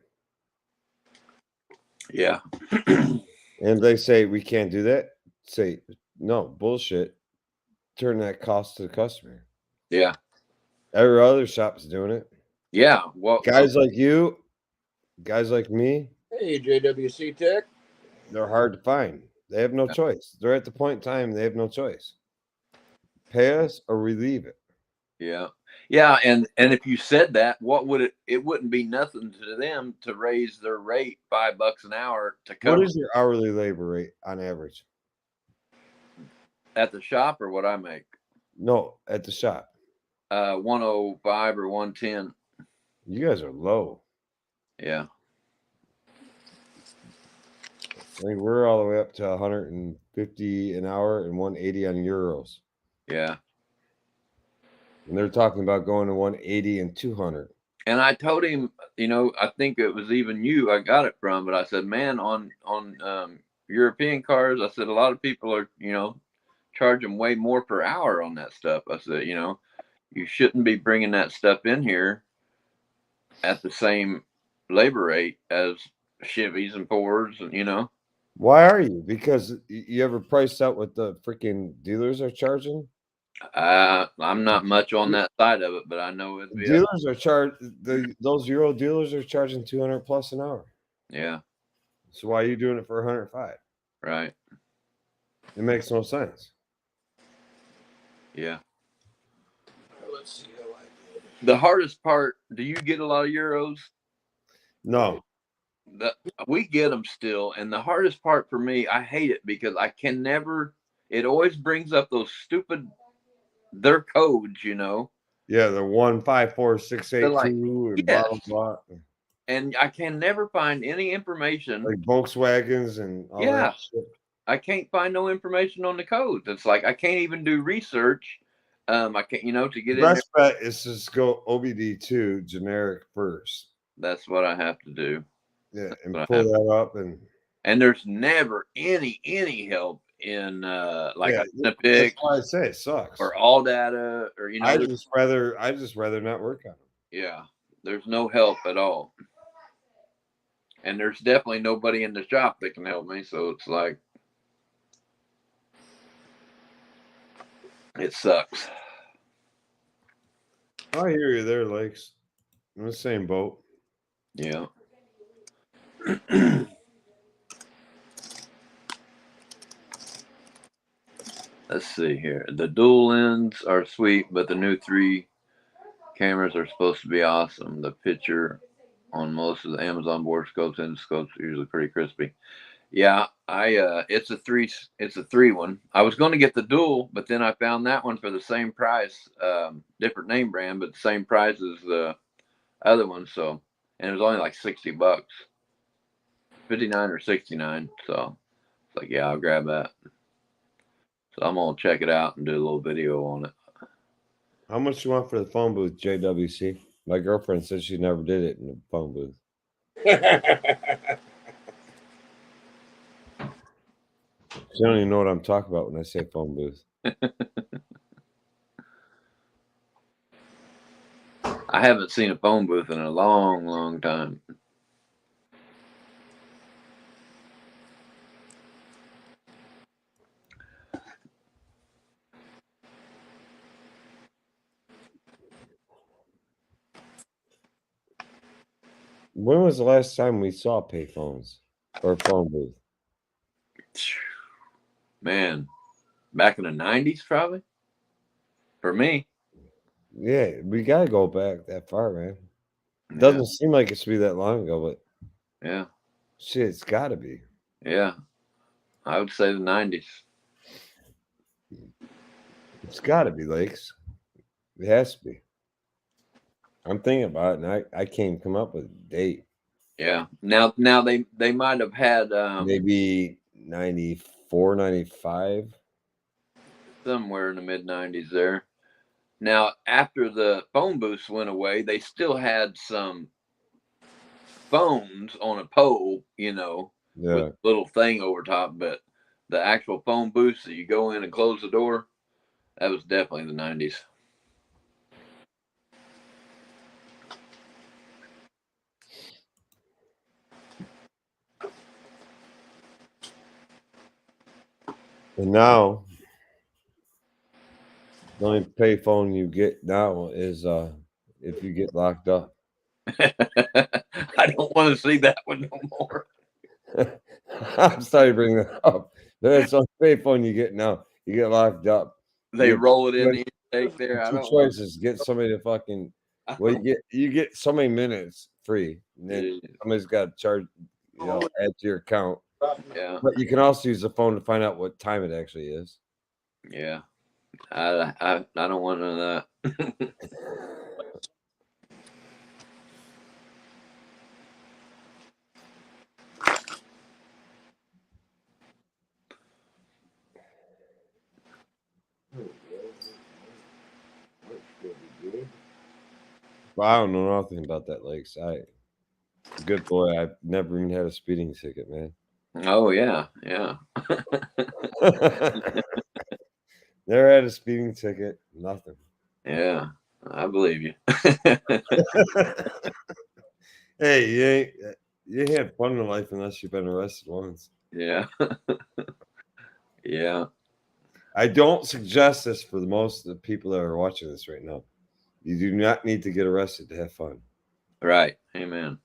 Yeah. And they say we can't do that. Say no, bullshit. Turn that cost to the customer. Yeah. Every other shop's doing it. Yeah. Well, Guys like you, guys like me, Hey, JWC Tech. they're hard to find. They have no choice. They're at the point in time they have no choice. Pay us or we leave it. Yeah. Yeah. And if you said that, it wouldn't be nothing to them to raise their rate $5 an hour to cover. What is your hourly labor rate on average? At the shop or what I make? No, at the shop. 105 or 110. You guys are low. Yeah. I think we're all the way up to 150 an hour and 180 on euros. Yeah. And they're talking about going to 180 and 200. And I told him, I think it was even you I got it from, but I said, man, on European cars, I said, a lot of people are, charging way more per hour on that stuff. I said, you shouldn't be bringing that stuff in here at the same labor rate as Chevys and Fords, and Why are you? Because you ever priced out what the freaking dealers are charging? I'm not much on that side of it, but I know it'd be Dealers are those Euro dealers are charging 200 plus an hour. Yeah. So why are you doing it for 105? Right. It makes no sense. Yeah. Let's see how I did. The hardest part, do you get a lot of euros? No. We get them still, and the hardest part for me, I hate it because I can never. It always brings up those stupid their codes, you know. Yeah, the 154682 like, and yes. blah blah blah. And I can never find any information. Like Volkswagens and all that shit. I can't find no information on the codes. It's like I can't even do research. I can't, to get in there. Best bet is just go OBD2 generic first. That's what I have to do. Yeah, and pull that up and there's never any help in a Pick. That's why I say it sucks. Or all data, or I just rather not work on them. Yeah, there's no help at all, and there's definitely nobody in the shop that can help me. So it's like it sucks. I hear you there, Lakes. I'm in the same boat. Yeah. Let's see here. The dual lens are sweet, but the new 3 cameras are supposed to be awesome. The picture on most of the Amazon board scopes and scopes are usually pretty crispy. Yeah, it's a 3 one. I was going to get the dual, but then I found that one for the same price, different name brand, but the same price as the other one. So, and it was only like $60, 59 or 69. So it's like, yeah, I'll grab that. So I'm gonna check it out and do a little video on it. How much you want for the phone booth, JWC? My girlfriend said she never did it in the phone booth. She don't even know what I'm talking about when I say phone booth. I haven't seen a phone booth in a long time. When was the last time we saw payphones or phone booth? Man, back in the 90s, probably. For me. Yeah, we gotta go back that far, man. It doesn't seem like it should be that long ago, but yeah, shit, it's gotta be. Yeah, I would say the 90s. It's gotta be, Lakes. It has to be. I'm thinking about it, and I can't come up with a date. Yeah. Now they might have had maybe 94, 95. Somewhere in the mid 90s there. Now, after the phone booths went away, they still had some phones on a pole, with a little thing over top, but the actual phone booths that you go in and close the door, that was definitely the 90s. And now, the only payphone you get now is if you get locked up. I don't want to see that one no more. I'm sorry to bring that up. That's on payphone you get now. You get locked up. They roll it in the intake there. Two choices: get somebody to fucking. Well, you get so many minutes free, and then somebody's got to charge, add to your account. Yeah. But you can also use the phone to find out what time it actually is. Yeah. I don't want none of that. Well, I don't know nothing about that, Lakes. Good boy. I've never even had a speeding ticket, man. Oh yeah, yeah. Never had a speeding ticket. Nothing. Yeah, I believe you. Hey, you ain't had fun in life unless you've been arrested once. Yeah. Yeah. I don't suggest this for most of the people that are watching this right now. You do not need to get arrested to have fun. Right. Amen.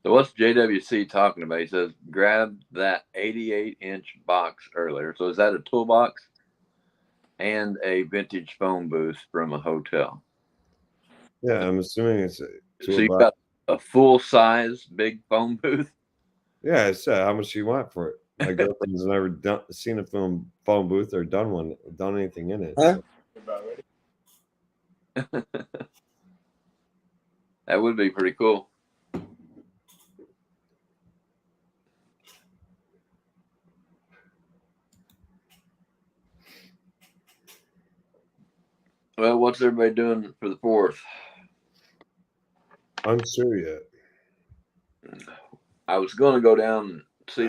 So what's JWC talking about? He says grab that 88-inch box earlier. So is that a toolbox and a vintage phone booth from a hotel? Yeah, I'm assuming it's a So you toolbox. got a full size big phone booth? Yeah, I said how much do you want for it? My girlfriend's never seen a phone booth or done anything in it. Huh? So. About ready? That would be pretty cool. Well, what's everybody doing for the 4th? Unsure yet. I was going to go down and see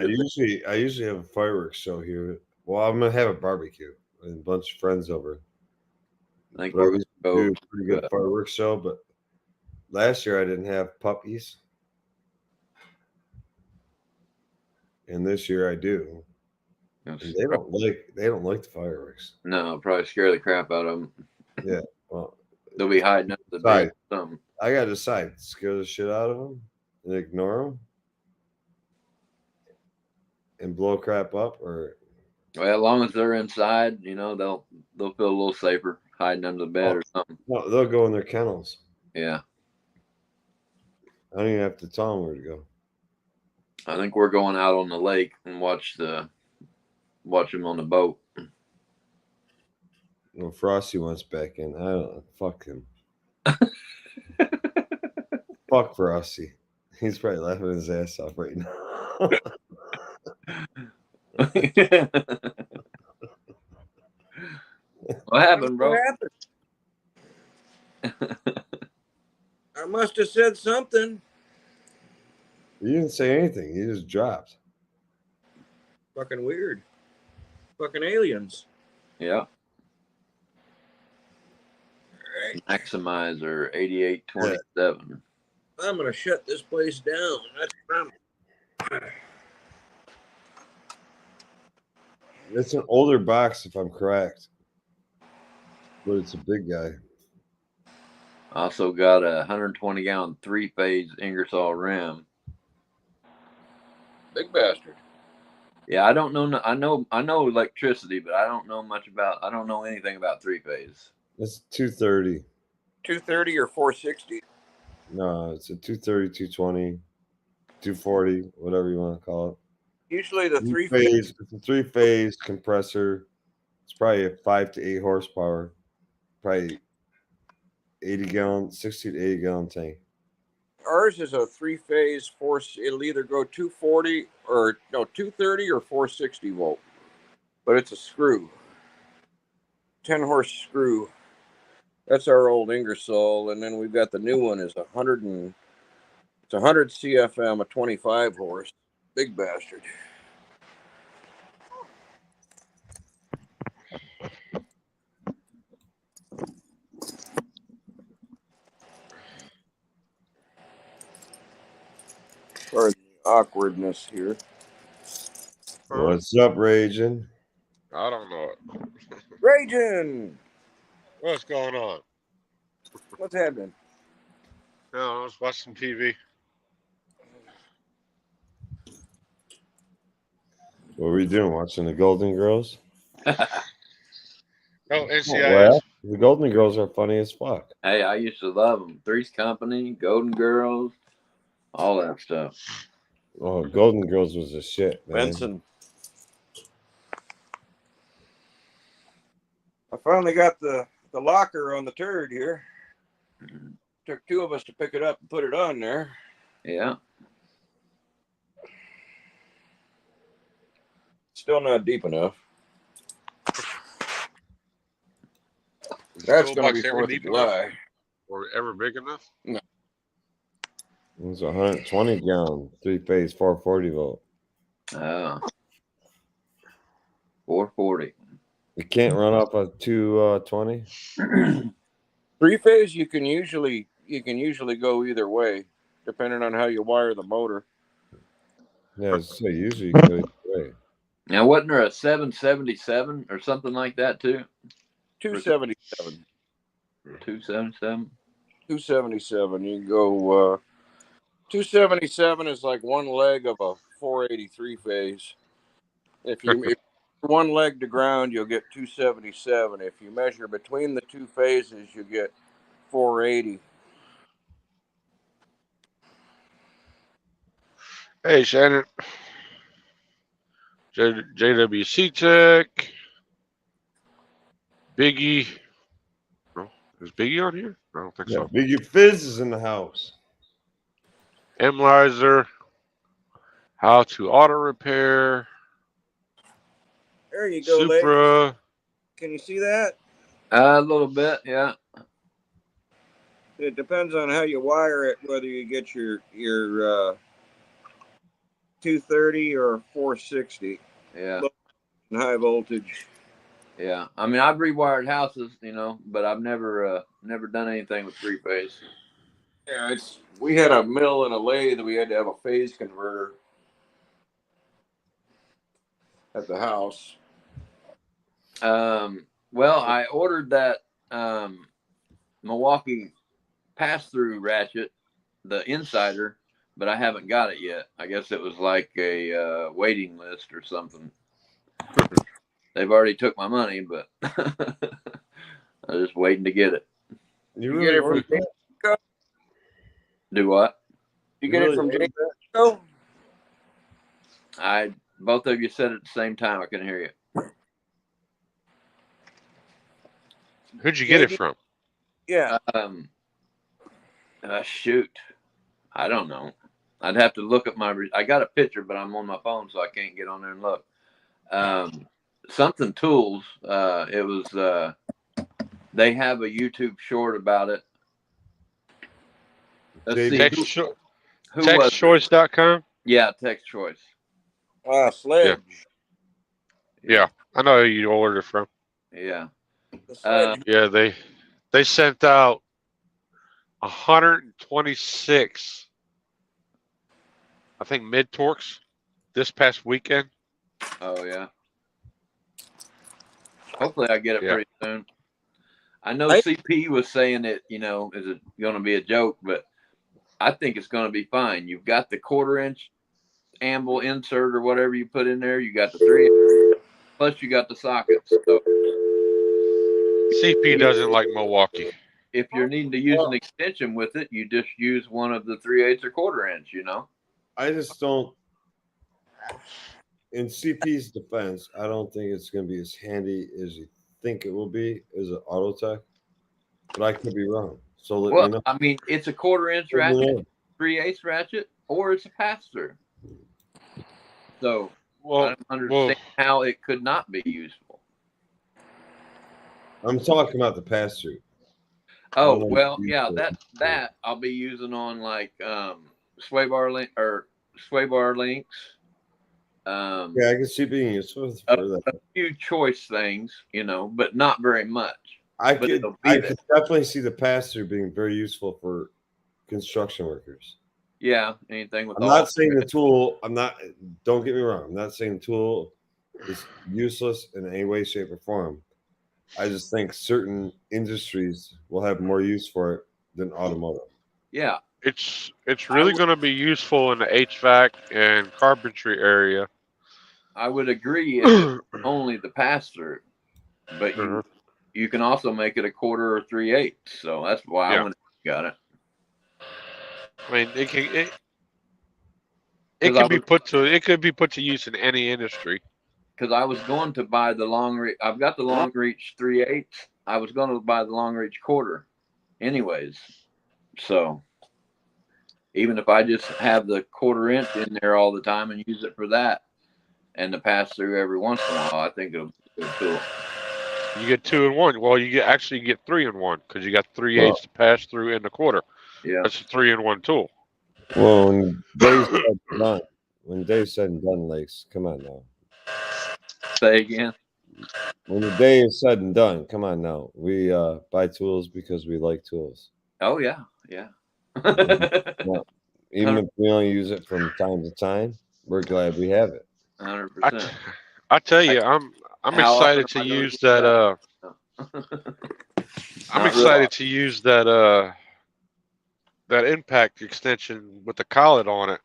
I usually have a fireworks show here. Well, I'm gonna have a barbecue and a bunch of friends over. I think But I we're used to going do a pretty good fireworks show, but last year I didn't have puppies, and this year I do. to And they don't like the fireworks. No, probably scare the crap out of them. Yeah, well, They'll be hiding under the bed or something. I gotta decide: scare the shit out of them and ignore them, and blow crap up, or Well, as long as they're inside, they'll feel a little safer hiding under the bed or something. no, they'll go in their kennels. Yeah, I don't even have to tell them where to go. I think we're going out on the lake and watch them on the boat. Well, Frosty wants back in. I don't know. Fuck him. Fuck Frosty. He's probably laughing his ass off right now. What happened, bro? What happened? I must have said something. You didn't say anything. You just dropped. Fucking weird. Fucking aliens. Yeah. All right. Maximizer 8827. I'm gonna shut this place down. That's promise. It's an older box, if I'm correct. But it's a big guy. Also got a 120-gallon 3-phase Ingersoll rim. Big bastard. Yeah, I don't know. I know electricity, but I don't know anything about 3-phase. It's 230. 230 or 460? No, it's a 230, 220, 240, whatever you want to call it. Usually the three phase. It's a 3-phase compressor. It's probably a 5 to 8 horsepower. Probably 80-gallon, 60 to 80-gallon tank. Ours is a 3-phase force. It'll either go 240 or 230 or 460 volt. But it's a screw. 10-horse screw. That's our old Ingersoll, and then we've got the new one is 100 CFM, a 25 horse. Big bastard. Pardon the awkwardness here. What's up, Raging? I don't know it. Raging! What's going on? What's happening? No, I was watching TV. What were you doing? Watching the Golden Girls? No, Oh, NCIS. well, the Golden Girls are funny as fuck. Hey, I used to love them. Three's Company, Golden Girls, all that stuff. Oh, Golden Girls was a shit, man. Benson. I finally got the locker on the turd here. Took 2 of us to pick it up and put it on there. Yeah. Still not deep enough. That's going to be Toolbox ever 4th of deep July. Or ever big enough? It was a 120-gallon 3-phase 440 volt. 440. You can't run off a 220. 3-phase, you can usually go either way, depending on how you wire the motor. Yeah, so usually you can go either way. Now, wasn't there a 777 or something like that too? 277. 277. 277. You go 277 is like one leg of a 483 phase. If one leg to ground, you'll get 277. If you measure between the two phases, you get 480. Hey, Shannon. JWC Tech. Biggie. No, is Biggie on here? I don't think Yeah, so. Biggie Fizz is in the house. Emlizer. How to auto repair. There you go, Leg. Supra. Can you see that? A little bit, yeah. It depends on how you wire it, whether you get your 230 or 460. Yeah. High voltage. Yeah. I mean, I've rewired houses, but I've never done anything with three phase. Yeah, we had a mill and a lathe. We had to have a phase converter at the house. Well, I ordered that Milwaukee pass-through ratchet, the Insider, but I haven't got it yet. I guess it was like a waiting list or something. They've already took my money, but I'm just waiting to get it. You You really get it from ordered that? Do what? You get really it from ordered Jayco? Both of you said it at the same time. I couldn't hear you. Who'd you get it from? Yeah. Shoot. I don't know. I'd have to look at I got a picture, but I'm on my phone, so I can't get on there and look. Something Tools. It was, they have a YouTube short about it. Let's see. Who was it? TextChoice.com? Yeah, Text Choice. Sledge. Yeah, I know who you ordered it from. Yeah. The Sledge. Yeah, they sent out 126, I think, mid torques this past weekend. Oh yeah. Hopefully I get it pretty soon. I know CP was saying it, is it going to be a joke, but I think it's going to be fine. You've got the 1/4 inch amble insert or whatever you put in there. You got the 3, plus you got the sockets. So CP doesn't like Milwaukee. if you're needing to use an extension with it, you just use one of the 3/8 or 1/4 inch, I just don't. In CP's defense, I don't think it's going to be as handy as you think it will be as an auto tech, but I could be wrong. So let me know. I mean, it's a 1/4 inch ratchet, 3/8 ratchet, or it's a pass through. So I don't understand how it could not be useful. I'm talking about the pass through. Oh well, yeah, that I'll be using on like sway bar links. Yeah, I can see being useful for that. A few choice things, but not very much. I could definitely see the pass through being very useful for construction workers. Yeah, anything with. I'm not saying the tool. Don't get me wrong. I'm not saying the tool is useless in any way, shape, or form. I just think certain industries will have more use for it than automotive. Yeah, it's really going to be useful in the HVAC and carpentry area. I would agree if it's only the pass through, but you can also make it a 1/4 or 3/8. So that's why I got it. I mean, it could be put to use in any industry. Because I was going to buy the long reach. I've got the long reach 3/8. I was going to buy the long reach 1/4, anyways. So even if I just have the 1/4 inch in there all the time and use it for that, and the pass through every once in a while, I think it'll be a good tool. You get 2 in 1. Well, you get 3 in 1 because you got 3/8 to pass through in the 1/4. Yeah, that's a 3 in 1 tool. Well, when Dave said and done, Lakes, come on now. Say again. When the day is said and done, come on now. We buy tools because we like tools. Oh yeah, yeah. Well, even if we only use it from time to time, we're glad we have it. 100%. I tell you, I'm excited to use that. I'm excited to use that that impact extension with the collet on it,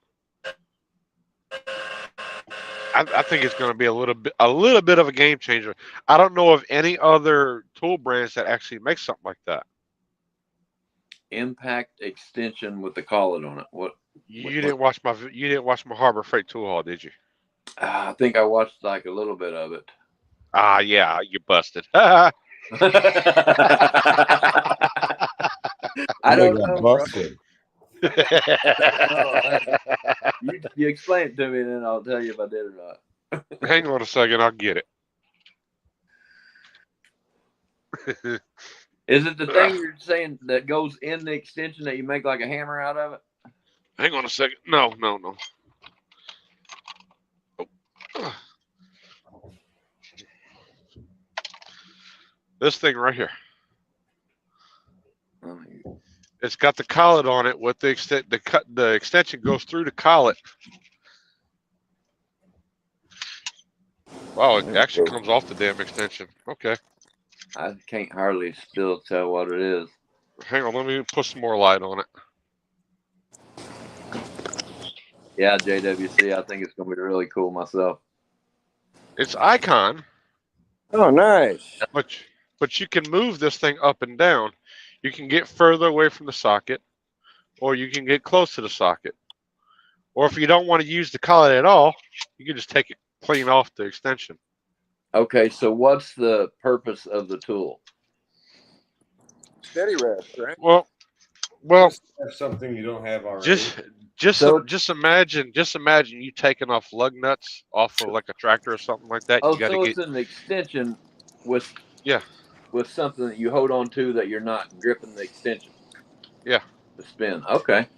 I think it's going to be a little bit of a game changer. I don't know of any other tool brands that actually make something like that. Impact extension with the collet on it. What? You didn't watch my Harbor Freight tool haul, did you? I think I watched like a little bit of it. Ah, yeah, you busted. I I don't got know, bro. busted. You explain it to me, and then I'll tell you if I did or not. Hang on a second, I'll get it. Is it the thing you're saying that goes in the extension that you make like a hammer out of it? Hang on a second. No. Oh. This thing right here. It's got the collet on it with the extension goes through the collet. Wow, it actually comes off the damn extension. Okay. I can't hardly still tell what it is. Hang on, let me put some more light on it. Yeah, JWC, I think it's going to be really cool myself. It's Icon. Oh, nice. But you can move this thing up and down. You can get further away from the socket, or you can get close to the socket. Or if you don't want to use the collet at all, you can just take it clean off the extension. Okay, so what's the purpose of the tool? Steady rest, right? Well, That's something you don't have already. just imagine you taking off lug nuts off of like a tractor or something like that. Oh, You got so to it's an extension with Yeah. with something that you hold on to that you're not gripping the extension. Yeah. The spin. Okay.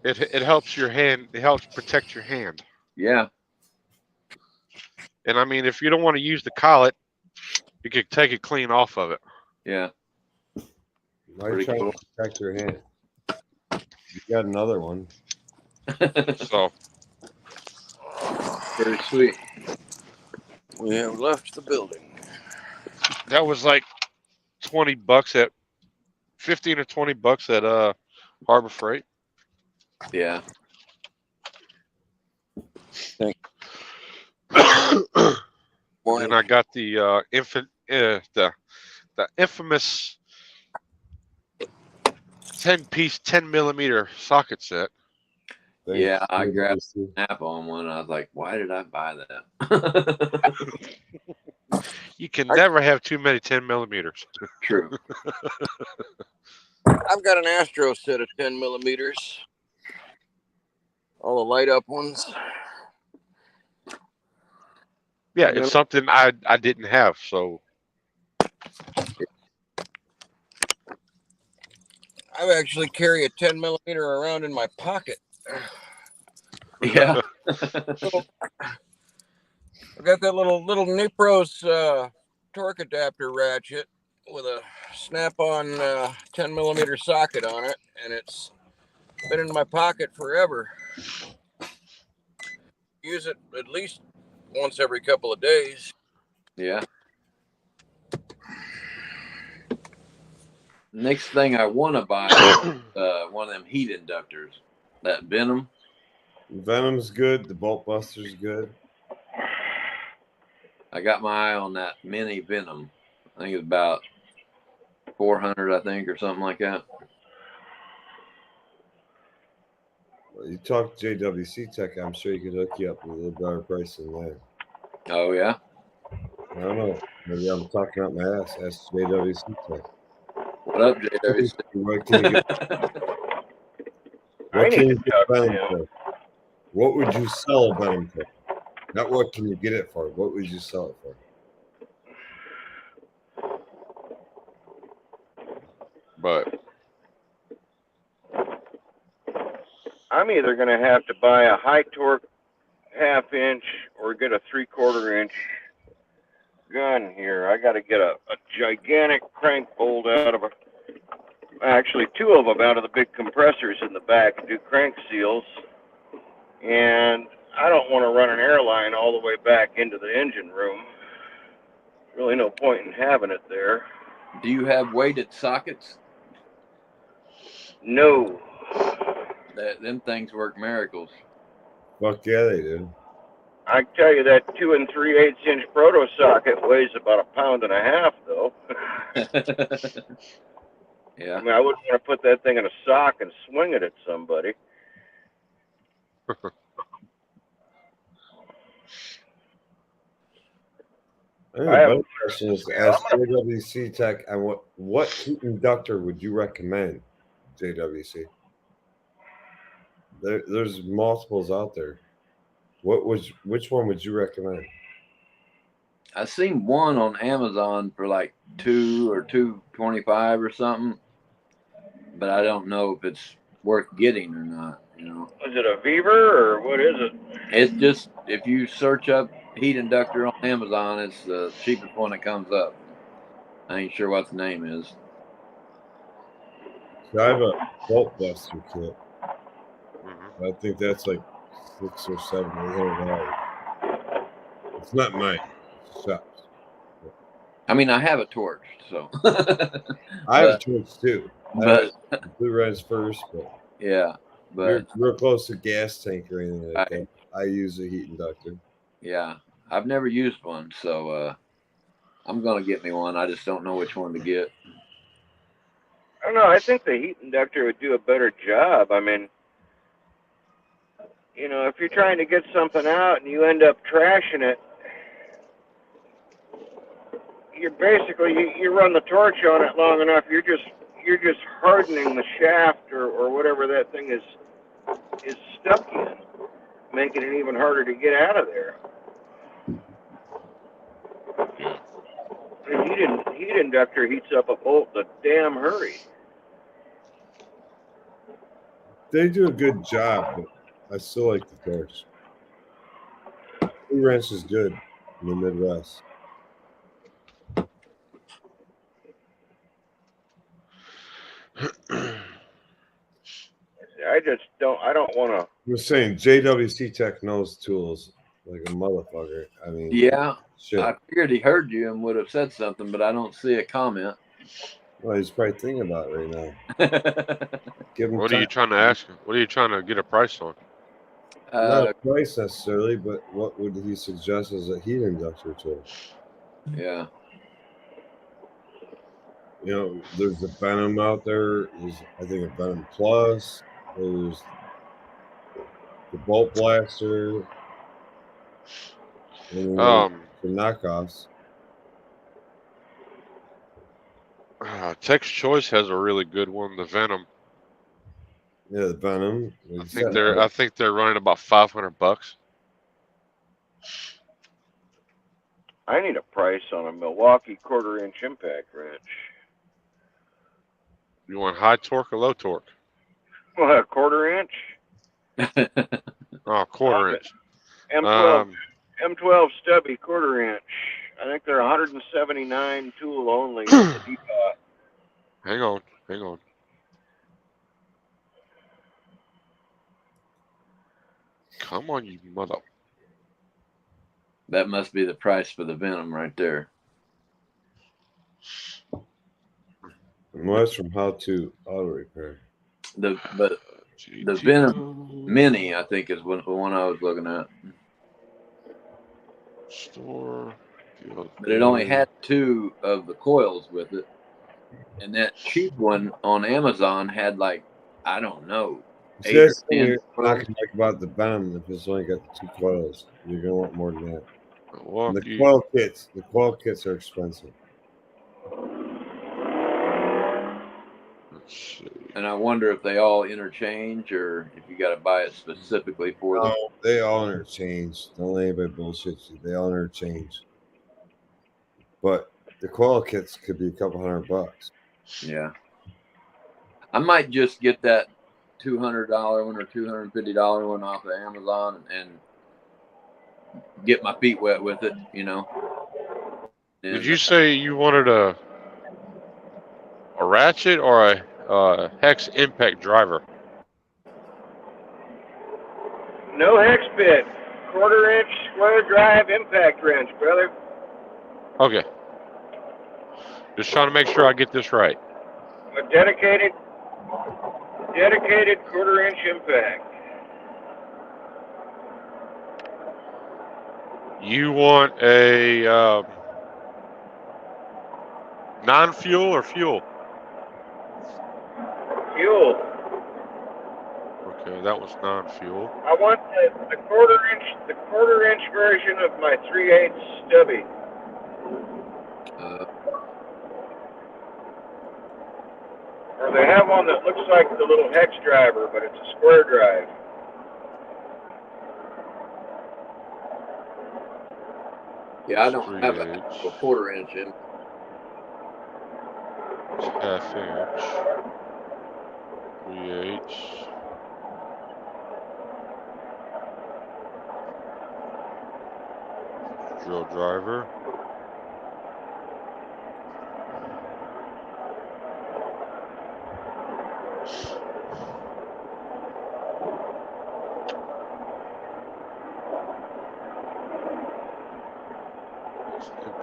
It helps your hand. It helps protect your hand. Yeah. And I mean, if you don't want to use the collet, you could take it clean off of it. Yeah. Why are you trying to protect your hand? You got another one. So Very sweet. We have left the building. that was like $20 at $15 or $20 at Harbor Freight. Yeah. Morning. And I got the the infamous 10-piece 10mm socket set. Yeah, I grabbed a snap on one. I was like, why did I buy that? You can never have too many 10mm. True. I've got an Astro set of 10mm. All the light up ones. Yeah, it's something I didn't have, so I actually carry a 10mm around in my pocket. Yeah. I've got that little Nipros torque adapter ratchet with a snap-on 10mm socket on it, and it's been in my pocket forever. Use it at least once every couple of days. Yeah. Next thing I want to buy is one of them heat inductors. That Venom. Venom's good. The Bolt Buster's good. I got my eye on that mini Venom. I think it's about 400, I think, or something like that. Well, you talk to JWC Tech, I'm sure you could hook you up with a little better price than that. Oh, yeah? I don't know. Maybe I'm talking out my ass. Ask JWC Tech. What up, JWC? What can you get Venom for? What would you sell a Venom for? Not what can you get it for. What would you sell it for? but I'm either going to have to buy a high torque half-inch or get a 3/4 inch gun here. I got to get a gigantic crank bolt out of actually two of them out of the big compressors in the back and do crank seals. And I don't want to run an airline all the way back into the engine room. Really no point in having it there. Do you have weighted sockets? No. Them things work miracles. Fuck yeah, they do. I can tell you that 2 3/8 inch proto socket weighs about 1.5 pounds, though. Yeah. I mean, I wouldn't want to put that thing in a sock and swing it at somebody. I think I the have- better question is to ask JWC Tech, and what heat inductor would you recommend, JWC? There's multiples out there. Which one would you recommend? I seen one on Amazon for like $2 or $2.25 or something, but I don't know if it's worth getting or not. You know, Is it a Beaver or what is it? it's just if you search up heat inductor on Amazon, it's the cheapest one that comes up. I ain't sure what the name is. So I have a bolt buster kit. Mhm. I think that's like $600 or $700. It's not mine. It's shops. I mean, I have a torch, so. I have a But- torch too. but Blue Red's first, but yeah, you're but real close to gas tank or anything like I- that. I use a heat inductor. yeah, I've never used one, so I'm gonna get me one. I just don't know which one to get. I don't know. I think the heat inductor would do a better job. I mean, you know, if you're trying to get something out and you end up trashing it, you're basically you run the torch on it long enough. You're just hardening the shaft or whatever that thing is stuck in, making it even harder to get out of there. The heat inductor heats up a bolt in a damn hurry. They do a good job, but I still like the torch. Blue Wrench is good in the Midwest. I don't want to. I'm just saying, JWC Tech knows tools like a motherfucker. I mean, Yeah, shit. I figured he heard you and would have said something, but I don't see a comment. Well, he's probably thinking about it right now. Give him What are time. you trying to ask him? What are you trying to get a price on? Not a price necessarily, but what would he suggest as a heat inductor tool? Yeah. You know, there's a Venom out there. There's, I think, a Venom Plus. There's the Bolt Blaster. And then the knockoffs. Tech's Choice has a really good one, the Venom. Yeah, the Venom. I think they're running about $500. I need a price on a Milwaukee 1/4 inch impact wrench. You want high torque or low torque? Well, a 1/4 inch. Oh, 1/4 inch. M12 stubby 1/4 inch. I think they're 179 tool only. At the Depot. Hang on. Come on, you mother. That must be the price for the Venom right there. And that's from How to Auto Repair. The Venom Mini, I think, is the one I was looking at. Store. But it only had 2 of the coils with it. And that cheap one on Amazon had like, I don't know, 8 or 10 You're not coils. going to talk about the Venom if it's only got the 2 coils. You're going to want more than that. And the Milwaukee. coil kits are expensive. Let's see. And I wonder if they all interchange or if you got to buy it specifically for them. No, they all interchange. Don't let anybody bullshit you. They all interchange. But the coil kits could be a couple $100. Yeah. I might just get that $200 one or $250 one off of Amazon and get my feet wet with it, you know. And Did you say you wanted a ratchet or a hex impact driver? No hex bit. 1/4 inch square drive impact wrench, brother. Okay. Just trying to make sure I get this right. A dedicated Dedicated 1/4-inch impact. You want a non-fuel or fuel? Fuel. Okay, that was non-fuel. I want the 1/4-inch version of my 3/8 stubby. Or they have one that looks like the little hex driver, but it's a square drive. Yeah, I don't have a 3/8. 1/4-inch in. It's 1/2 inch. 3/8. Drill driver.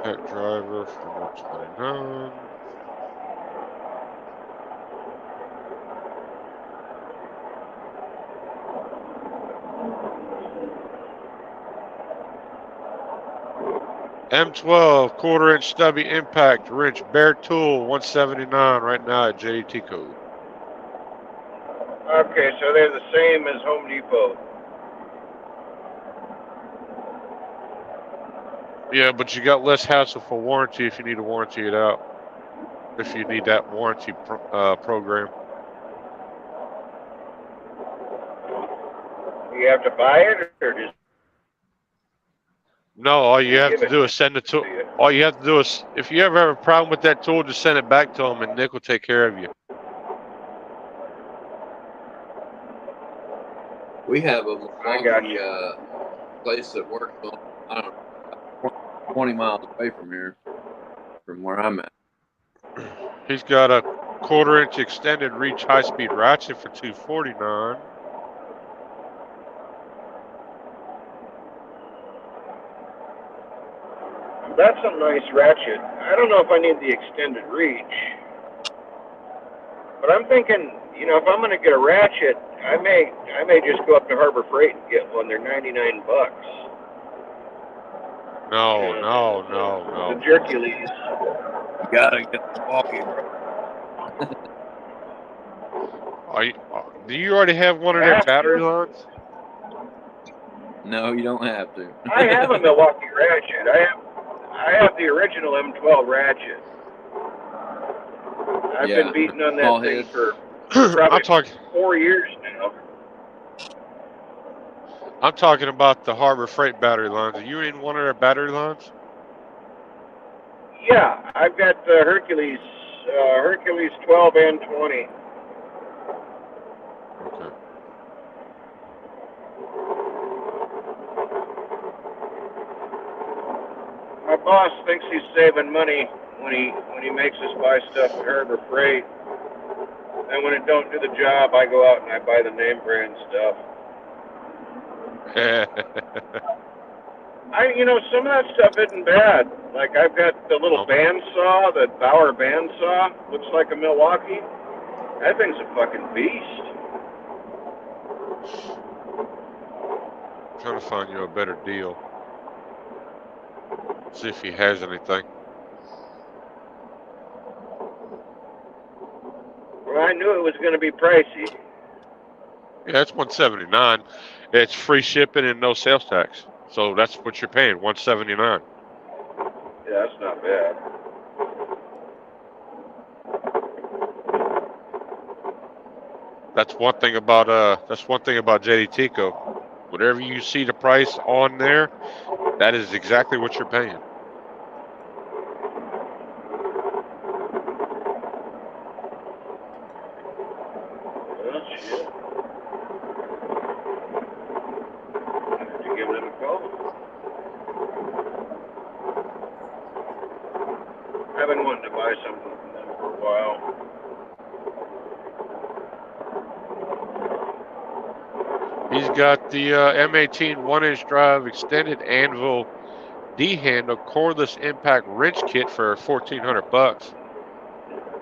Impact driver from 129. M12 1/4-inch stubby impact wrench bare tool 179 right now at JDT code. Okay, so they're the same as Home Depot. Yeah, but you got less hassle for warranty if you need to warranty it out. If you need that warranty program. You have to buy it or just No, all you have give to it do is send it to. you? All you have to do is, if you ever have a problem with that tool, just send it back to him, and Nick will take care of you. We have a I got Milwaukee place that works on, I don't know, 20 miles away from here, from where I'm at. He's got a 1/4-inch extended reach high-speed ratchet for $249. That's a nice ratchet. I don't know if I need the extended reach. But I'm thinking, you know, if I'm going to get a ratchet, I may just go up to Harbor Freight and get one. They're $99. No. The Hercules. You gotta get Milwaukee, bro. Do you already have one of their battery lines? No, you don't have to. I have a Milwaukee ratchet. I have the original M12 ratchet. I've been beating on that thing for probably 4 years now. I'm talking about the Harbor Freight battery lines. Are you in one of their battery lines? Yeah, I've got the Hercules 12 and 20. Okay. My boss thinks he's saving money when he makes us buy stuff at Harbor Freight. And when it don't do the job, I go out and I buy the name brand stuff. Some of that stuff isn't bad. Like I've got the little bandsaw, the Bauer bandsaw, looks like a Milwaukee. That thing's a fucking beast. I'm trying to find you a better deal. See if he has anything. Well, I knew it was going to be pricey. Yeah, it's $179. It's free shipping and no sales tax. So that's what you're paying, $179. Yeah, that's not bad. That's one thing about JDTco. Whatever you see the price on there, that is exactly what you're paying. Well, shit. I have to give them a call. I've been wanting to buy something from them for a while. He's got the M18 1-inch drive extended anvil D-handle cordless impact wrench kit for $1,400.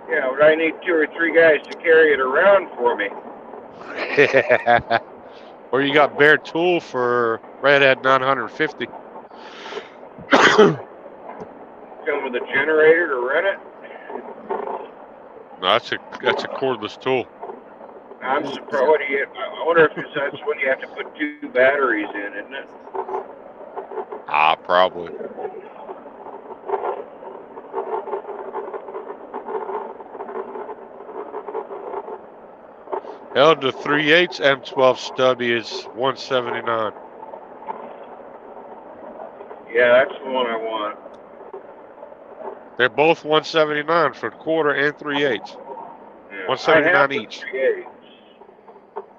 Yeah, but I need 2 or 3 guys to carry it around for me. Or you got Bear Tool for right at 950. Come with a generator to run it. No, that's a cordless tool. I'm surprised. What do you? I wonder if that's when you have to put 2 batteries in, isn't it? Ah, probably. Hell, the 3/8 M12 stubby is 179. Yeah, that's the one I want. They're both 179 for quarter and 3/8. Yeah. 179 each. 3/8.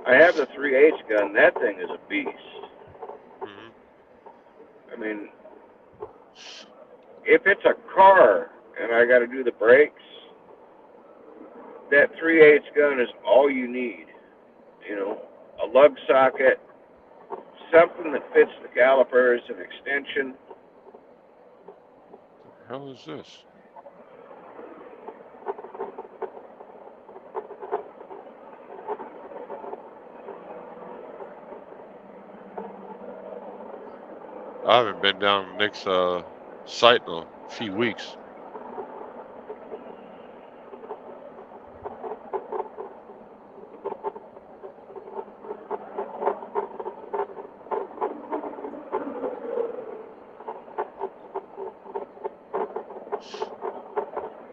I have the 3/8 gun. That thing is a beast. Mhm. I mean, if it's a car and I got to do the brakes, that 3/8 gun is all you need. You know, a lug socket, something that fits the calipers, an extension. What the hell is this? I haven't been down Nick's site in a few weeks.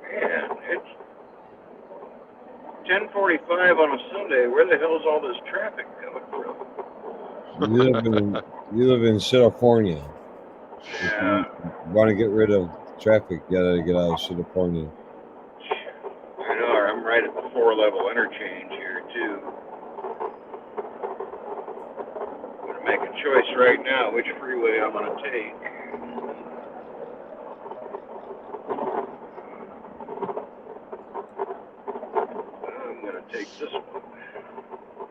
Man, it's 10:45 on a Sunday. Where the hell is all this traffic coming from? You live in California. Yeah, Want to get rid of traffic? You gotta get out of California. I know. I'm right at the 4-level interchange here too. I'm gonna make a choice right now which freeway I'm gonna take. I'm gonna take this one.